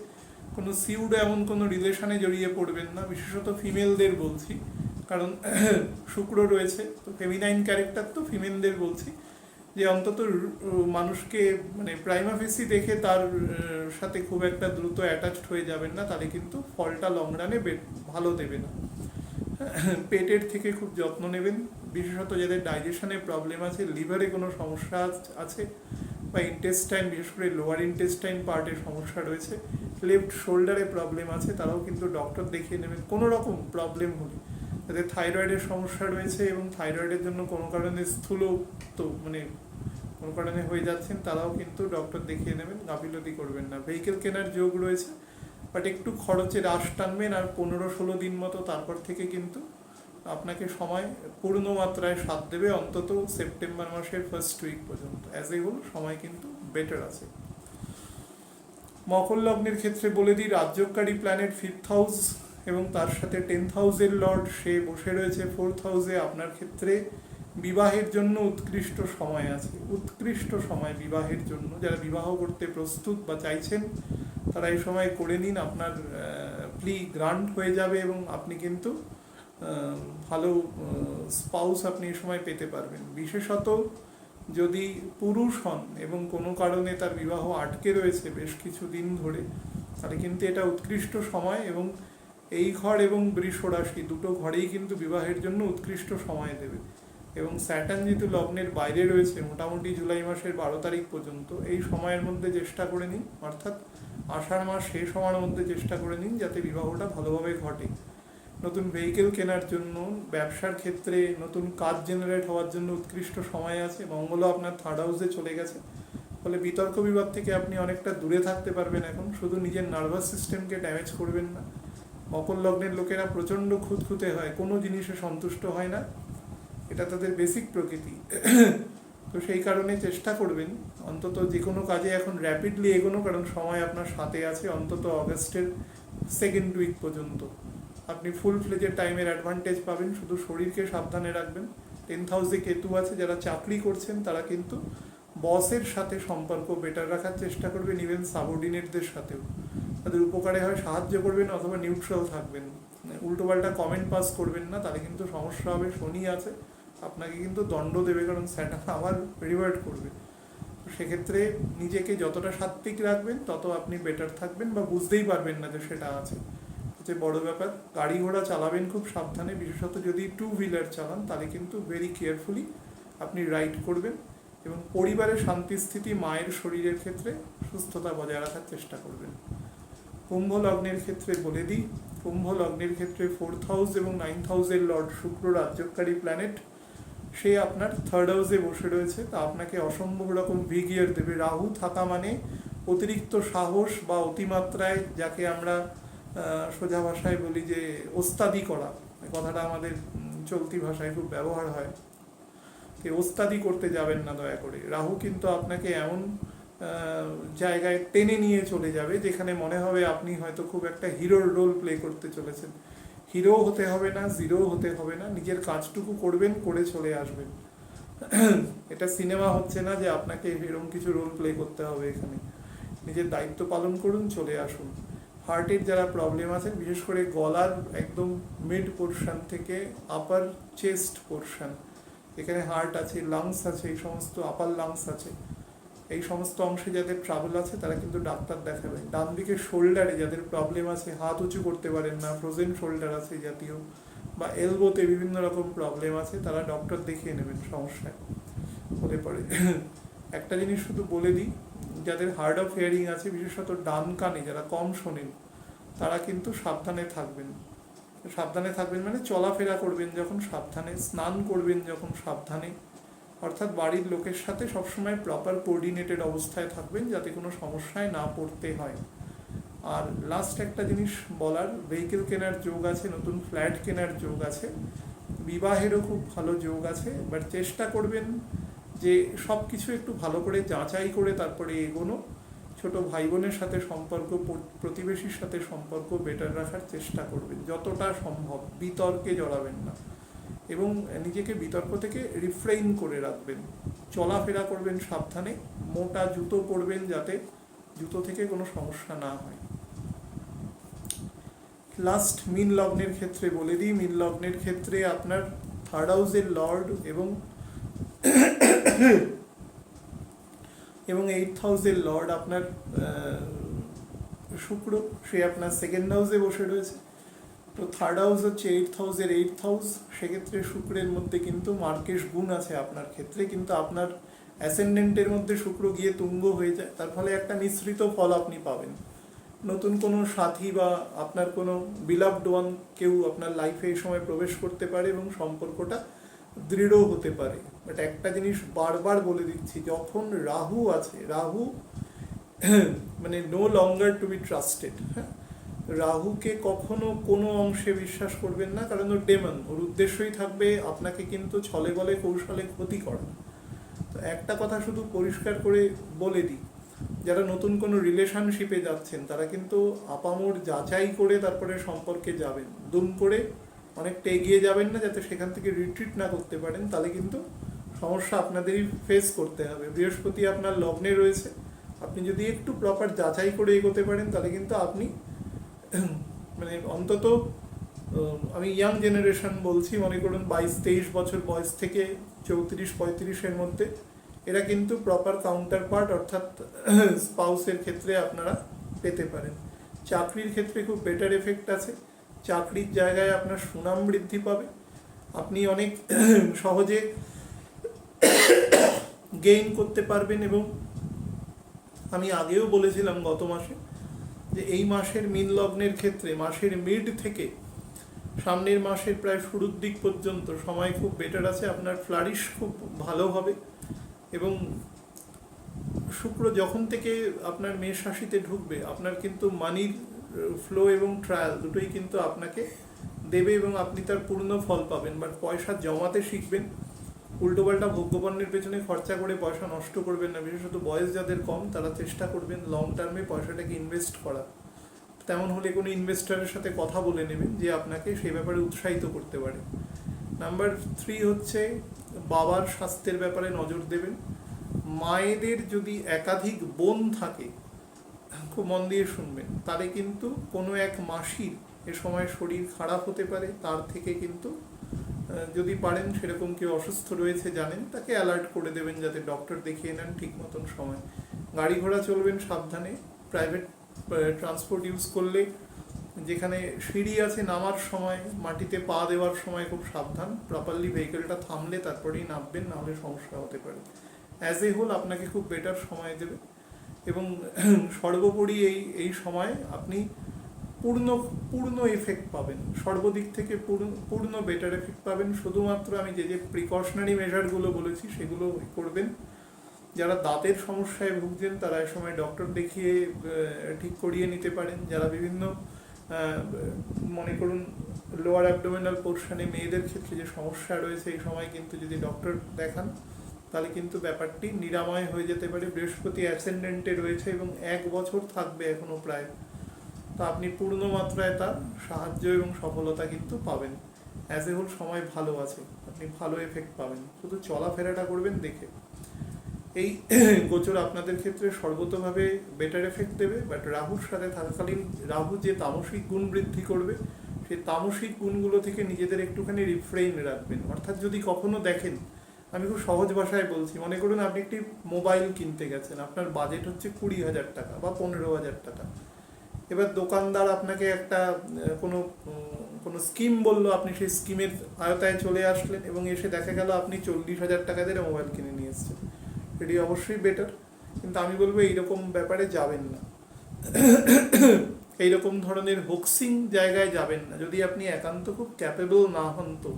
Speaker 1: কোনো সিউডো এমন কোনো রিলেশনে জড়িয়ে পড়বেন না, বিশেষত ফিমেলদের বলছি, কারণ শুক্র রয়েছে তো ফেমিনাইন ক্যারেক্টার, তো ফিমেলদের বলছি যে অন্তত মানুষকে মানে প্রাইমা ফেসি দেখে তার সাথে খুব একটা দ্রুত অ্যাটাচড হয়ে যাবেন না, তাহলে কিন্তু ফলটা লং রানে ভালো দেবে না। পেটের থেকে খুব যত্ন নেবেন, বিশেষত যাদের ডাইজেশনের প্রবলেম আছে, লিভারে কোনো সমস্যা আছে, বা ইন্টেস্টাইন, বিশেষ করে লোয়ার ইন্টেস্টাইন পার্টের সমস্যা রয়েছে, লেফট শোল্ডারে প্রবলেম আছে, তারাও কিন্তু ডক্টর দেখিয়ে নেবেন। কোনো রকম প্রবলেম হলে, যাদের থাইরয়েডের সমস্যা রয়েছে এবং থাইরয়েডের জন্য কোনো কারণে স্থূলত্ব মানে কোনো কারণে হয়ে যাচ্ছেন, তারাও কিন্তু ডক্টর দেখিয়ে নেবেন, গাফিলতি করবেন না। ভেহিকেল কেনার যোগ রয়েছে, বাট একটু খরচে রাশ টানবেন, আর 15-16 দিন মতো তারপর থেকে কিন্তু আপনাকে সময় পূর্ণ মাত্রায় সাথ দেবে, অন্তত সেপ্টেম্বর মাসের ফার্স্ট উইক পর্যন্ত। অ্যাজ এ হোল সময় কিন্তু বেটার আছে। মকর লগ্নের ক্ষেত্রে বলে দিই, রাজ্যকারী প্ল্যানেট 5th হাউস এবং তার সাথে 10th হাউসের লর্ড সে বসে রয়েছে 4th হাউসে। আপনার ক্ষেত্রে বিবাহের জন্য উৎকৃষ্ট সময় আছে, উৎকৃষ্ট সময় বিবাহের জন্য। যারা বিবাহ করতে প্রস্তুত বা চাইছেন, তারা এই সময় করে নিন, আপনার প্লি গ্রান্ট হয়ে যাবে এবং আপনি কিন্তু ভালো স্পাউস আপনি এই সময় পেতে পারবেন। বিশেষত যদি পুরুষ হন এবং কোনো কারণে তার বিবাহ আটকে রয়েছে বেশ কিছু দিন ধরে, তাহলে কিন্তু এটা উৎকৃষ্ট সময়, এবং এই ঘর এবং বৃষ রাশি দুটো ঘরেই কিন্তু বিবাহের জন্য উৎকৃষ্ট সময় দেবে। এবং স্যাটার্ন যেহেতু লগ্নের বাইরে রয়েছে মোটামুটি জুলাই মাসের 12 তারিখ পর্যন্ত, এই সময়ের মধ্যে চেষ্টা করে নিন, অর্থাৎ আষাঢ় মাস শেষ হওয়ার মধ্যে চেষ্টা করে নিন যাতে বিবাহটা ভালোভাবে ঘটে। নতুন ভেহিকেল কেনার জন্য, ব্যবসার ক্ষেত্রে নতুন কাজ জেনারেট হওয়ার জন্য উৎকৃষ্ট সময় আছে। মঙ্গলও আপনার 3rd হাউসে চলে গেছে, ফলে বিতর্ক বিবাদ থেকে আপনি অনেকটা দূরে থাকতে পারবেন। এখন শুধু নিজের নার্ভাস সিস্টেমকে ড্যামেজ করবেন না। মকর লগ্নের লোকেরা প্রচণ্ড খুঁতখুঁতে হয়, কোনো জিনিসে সন্তুষ্ট হয় না, এটা তাদের বেসিক প্রকৃতি। তো সেই কারণে চেষ্টা করবেন অন্তত যে কোনো কাজে এখন র্যাপিডলি এগোনো, কারণ সময় আপনার সাথে আছে অন্তত অগস্টের 2nd উইক পর্যন্ত। আপনি ফুল ফ্লেজের টাইমের অ্যাডভান্টেজ পাবেন, শুধু শরীরকে সাবধানে রাখবেন। 10th হাউসে কেতু আছে, যারা চাকরি করছেন তারা কিন্তু বসের সাথে সম্পর্ক বেটার রাখার চেষ্টা করবেন, ইভেন সাবঅর্ডিনেটদের সাথেও তাদের উপকারে হয় সাহায্য করবেন, অথবা নিউট্রাল থাকবেন, উল্টোপাল্টা কমেন্ট পাস করবেন না, তাহলে কিন্তু সমস্যা হবে। শনি আছে, আপনাকে কিন্তু দণ্ড দেবে, কারণ স্যাটার্ন আবার রিভার্ট করবে। তো সেক্ষেত্রে নিজেকে যতটা সাত্ত্বিক রাখবেন তত আপনি বেটার থাকবেন, বা বুঝতেই পারবেন না যে সেটা আছে। যে বড় ব্যাপার, গাড়ি ঘোড়া চালাবেন খুব সাবধানে, বিশেষত যদি 2 হুইলার চালান, তাহলে কিন্তু ভেরি কেয়ারফুলি আপনি রাইড করবেন। এবং পরিবারের শান্তি স্থিতি, মায়ের শরীরের ক্ষেত্রে সুস্থতা বজায় রাখার চেষ্টা করবেন। কুম্ভ লগ্নের ক্ষেত্রে বলে দিই, কুম্ভ লগ্নের ক্ষেত্রে 4th হাউস এবং 9th হাউসের লর্ড শুক্র, রাজ্যকারী প্ল্যানেট, সে আপনার 3rd হাউসে বসে রয়েছে। তা আপনাকে অসম্ভব রকম ভিগিয়ার দেবে। রাহু থাকা মানে অতিরিক্ত সাহস বা অতিমাত্রায়, যাকে আমরা সোজা ভাষায় বলি যে ওস্তাদি করা, কথাটা আমাদের চলতি ভাষায় খুব ব্যবহার হয়। ওস্তাদি করতে যাবেন না দয়া করে। রাহু কিন্তু আপনাকে এমন জায়গায় টেনে নিয়ে চলে যাবে যেখানে মনে হবে আপনি হয়তো খুব একটা হিরোর রোল প্লে করতে চলেছেন। হিরো হতে হবে না, জিরো হতে হবে না, নিজের কাজটুকু করবেন, করে চলে আসবেন। এটা সিনেমা হচ্ছে না যে আপনাকে এরকম কিছু রোল প্লে করতে হবে। এখানে নিজের দায়িত্ব পালন করুন, চলে আসুন। হার্টের যারা প্রবলেম আছে, বিশেষ করে গলার একদম মিড পোর্শন থেকে আপার চেস্ট পোর্শন, এখানে হার্ট আছে, লাংস আছে, এই সমস্ত আপার লাংস আছে, এই সমস্ত অংশে যাদের ট্রাবল আছে তারা কিন্তু ডাক্তার দেখাবে। ডান দিকে শোল্ডারে যাদের প্রবলেম আছে, হাত উঁচু করতে পারেন না, ফ্রোজেন শোল্ডার আছে জাতীয়, বা এলবোতে বিভিন্ন রকম প্রবলেম আছে, তারা ডক্টর দেখিয়ে নেবেন, সমস্যায় হতে পারে। একটা জিনিস শুধু বলে দিই, যাদের হার্ড অফ হিয়ারিং আছে, বিশেষত ডান কানে যারা কম শোনেন, তারা কিন্তু সাবধানে থাকবেন। সাবধানে থাকবেন মানে চলাফেরা করবেন যখন সাবধানে, স্নান করবেন যখন সাবধানে, অর্থাৎ বাড়ির লোকের সাথে সবসময় প্রপার কোঅর্ডিনেটেড অবস্থায় থাকবেন যাতে কোনো সমস্যায় না পড়তে হয়। আর লাস্ট একটা জিনিস বলার, ভেহিকেল কেনার যোগ আছে, নতুন ফ্ল্যাট কেনার যোগ আছে, বিবাহেরও খুব ভালো যোগ আছে। বাট চেষ্টা করবেন যে সব কিছু একটু ভালো করে যাচাই করে তারপরে এগোনো। ছোট ভাই বোনের সাথে সম্পর্ক, প্রতিবেশীর সাথে সম্পর্ক বেটার রাখার চেষ্টা করবেন যতটা সম্ভব, বিতর্কে জড়াবেন না এবং নিজেকে বিতর্ক থেকে রিফ্রেইন করে রাখবেন। চলাফেরা করবেন সাবধানে, মোটা জুতো পরবেন যাতে জুতো থেকে কোনো সমস্যা না হয়। লাস্ট মীন লগ্নের ক্ষেত্রে বলে দিই, মীন লগ্নের ক্ষেত্রে আপনার থার্ড হাউসের লর্ড এবং এইথ হাউসের লর্ড আপনার শুক্র, সে আপনার সেকেন্ড হাউসে বসে রয়েছে। তো থার্ড হাউস হচ্ছে এইথ হাউস, সেক্ষেত্রে শুক্রের মধ্যে কিন্তু মার্কেশ গুণ আছে আপনার ক্ষেত্রে, কিন্তু আপনার অ্যাসেন্ডেন্টের মধ্যে শুক্র গিয়ে তুঙ্গ হয়ে যায়, তার ফলে একটা মিশ্রিত ফল আপনি পাবেন। নতুন কোনো সাথী বা আপনার কোনো বিলাভড ওয়ান কেউ আপনার লাইফে এই সময় প্রবেশ করতে পারে এবং সম্পর্কটা দৃঢ় হতে পারে। বাট একটা জিনিস বারবার বলে দিচ্ছি, যখন রাহু আছে, রাহু মানে no longer to be trusted. হ্যাঁ, রাহুকে কখনো কোনো অংশে বিশ্বাস করবেন না, কারণ ওর ডেমন, ওর উদ্দেশ্যই থাকবে আপনাকে কিন্তু ছলে বলে কৌশলে ক্ষতি করা। তো একটা কথা শুধু পরিষ্কার করে বলে দিই, যারা নতুন কোনো রিলেশনশিপে যাচ্ছেন তারা কিন্তু আপামোর যাচাই করে তারপরে সম্পর্কে যাবেন। দুম করে অনেকটা এগিয়ে যাবেন না, যাতে সেখান থেকে রিট্রিট না করতে পারেন, তাহলে কিন্তু সমস্যা আপনাদেরই ফেস করতে হবে। বৃহস্পতি আপনার লগ্নে রয়েছে, আপনি যদি একটু প্রপার যাচাই করে এগোতে পারেন তাহলে কিন্তু আপনি মানে অন্তত, আমি ইয়াং জেনারেশন বলছি, মনে করুন 22-23 বছর বয়স থেকে 34-35-এর মধ্যে, এরা কিন্তু প্রপার কাউন্টার পার্ট অর্থাৎ স্পাউসের ক্ষেত্রে আপনারা পেতে পারেন। চাকরির ক্ষেত্রে খুব বেটার এফেক্ট আছে, চাকরির জায়গায় আপনার সুনাম বৃদ্ধি পাবে, আপনি অনেক সহজে গেইন করতে পারবেন। এবং আমি আগেও বলেছিলাম গত মাসে যে এই মাসের মীন লগ্নের ক্ষেত্রে মাসের মিড থেকে সামনের মাসের প্রায় শুরুর দিক পর্যন্ত সময় খুব বেটার আছে, আপনার ফ্লারিশ খুব ভালো হবে। এবং শুক্র যখন থেকে আপনার মেষ রাশিতে ঢুকবে, আপনার কিন্তু মানির ফ্লো এবং ট্রায়াল দুটোই কিন্তু আপনাকে দেবে এবং আপনি তার পূর্ণ ফল পাবেন। বাট পয়সা জমাতে শিখবেন, উল্টোপাল্টা ভোগ্যপণ্যের পেছনে খরচা করে পয়সা নষ্ট করবেন না। বিশেষত বয়স যাদের কম তারা চেষ্টা করবেন লং টার্মে পয়সাটাকে ইনভেস্ট করা। তেমন হলে কোনো ইনভেস্টারের সাথে কথা বলে নেবেন যে আপনাকে সেই ব্যাপারে উৎসাহিত করতে পারে। নাম্বার 3 হচ্ছে বাবার স্বাস্থ্যের ব্যাপারে নজর দেবেন। মায়েদের যদি একাধিক বোন থাকে, খুব মন দিয়ে শুনবেন, তাহলে কিন্তু কোনো এক মাসির এ সময় শরীর খারাপ হতে পারে। তার থেকে কিন্তু যদি পারেন, সেরকম কেউ অসুস্থ রয়েছে জানেন, তাকে অ্যালার্ট করে দেবেন যাতে ডক্টর দেখিয়ে নেন ঠিক মতন সময়। গাড়ি ঘোড়া চলবেন সাবধানে, প্রাইভেট ট্রান্সপোর্ট ইউজ করলে যেখানে সিঁড়ি আছে নামার সময়, মাটিতে পা দেওয়ার সময় খুব সাবধান, প্রপারলি ভেহিকেলটা থামলে তারপরেই নামবেন, নাহলে সমস্যা হতে পারে। অ্যাজ এ হোল আপনাকে খুব বেটার সময় দেবে এবং সর্বোপরি এই সময় আপনি পূর্ণ এফেক্ট পাবেন, সর্বদিক থেকে পূর্ণ বেটার এফেক্ট পাবেন। শুধুমাত্র আমি যে প্রিকশনারি মেজারগুলো বলেছি সেগুলো করবেন। যারা দাঁতের সমস্যায় ভুগছেন তারা এই সময় ডক্টর দেখিয়ে ঠিক করিয়ে নিতে পারেন। যারা বিভিন্ন মনে করুন লোয়ার অ্যাবডোমিনাল পোর্শনে মেয়েদের ক্ষেত্রে যে সমস্যা রয়েছে, এই সময় কিন্তু যদি ডক্টর দেখান তাহলে কিন্তু ব্যাপারটি নিরাময় হয়ে যেতে পারে। বৃহস্পতি অ্যাসেন্ডেন্টে রয়েছে এবং 1 বছর থাকবে এখনো প্রায়, তো আপনি পূর্ণ মাত্রায় তার সাহায্য এবং সফলতা কিন্তু পাবেন। অ্যাজ এ হোল সময় ভালো আছে, আপনি ভালো এফেক্ট পাবেন, শুধু চলাফেরাটা করবেন দেখে। এই গোচর আপনাদের ক্ষেত্রে সর্বতভাবে বেটার এফেক্ট দেবে। বাট রাহুর সাথে থাকাকালীন রাহু যে তামসিক গুণ বৃদ্ধি করবে, সেই তামসিক গুণগুলো থেকে নিজেদের একটুখানি রিফ্রেইন রাখবেন। অর্থাৎ যদি কখনো দেখেন, আমি খুব সহজ ভাষায় বলছি, মনে করুন আপনি একটি মোবাইল কিনতে গেছেন, আপনার বাজেট হচ্ছে 20,000 টাকা বা 15,000 টাকা। এবার দোকানদার আপনাকে একটা কোনো স্কিম বললো, আপনি সেই স্কিমের আয়তায় চলে আসলেন এবং এসে দেখা গেল আপনি 40,000 টাকা দিয়ে মোবাইল কিনে নিয়ে এসছেন। এটি অবশ্যই বেটার, কিন্তু আমি বলবো এইরকম ব্যাপারে যাবেন না, এইরকম ধরনের হোক্সিং জায়গায় যাবেন না যদি আপনি একান্ত খুব ক্যাপেবল না হন। তো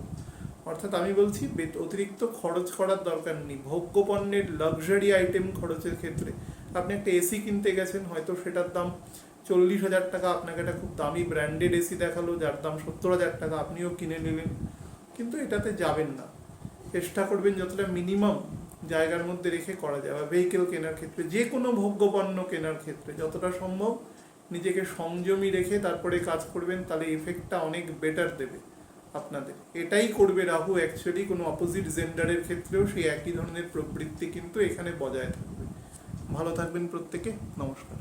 Speaker 1: অর্থাৎ আমি বলছি অতিরিক্ত খরচ করার দরকার নেই। ভোগ্যপণ্যের লাক্সারি আইটেম খরচের ক্ষেত্রে আপনি একটা এসি কিনতে গেছেন, হয়তো সেটার দাম 40,000 টাকা আপনাকে একটা খুব দামি ব্র্যান্ডেড এসি দেখালো, যার দাম 70,000 টাকা, আপনিও কিনে নিলেন, কিন্তু এটাতে যাবেন না। চেষ্টা করবেন যতটা মিনিমাম জায়গার মধ্যে রেখে করা যায়, বা ভেহিকেল কেনার ক্ষেত্রে, যে কোনো ভোগ্যপণ্য কেনার ক্ষেত্রে যতটা সম্ভব নিজেকে সংযমী রেখে তারপরে কাজ করবেন, তাহলে এফেক্টটা অনেক বেটার দেবে আপনাদের। এটাই করবে রাহু অ্যাকচুয়ালি, কোনো অপোজিট জেন্ডারের ক্ষেত্রেও সেই একই ধরনের প্রবৃত্তি কিন্তু এখানে বজায় থাকবে। ভালো থাকবেন প্রত্যেকে, নমস্কার।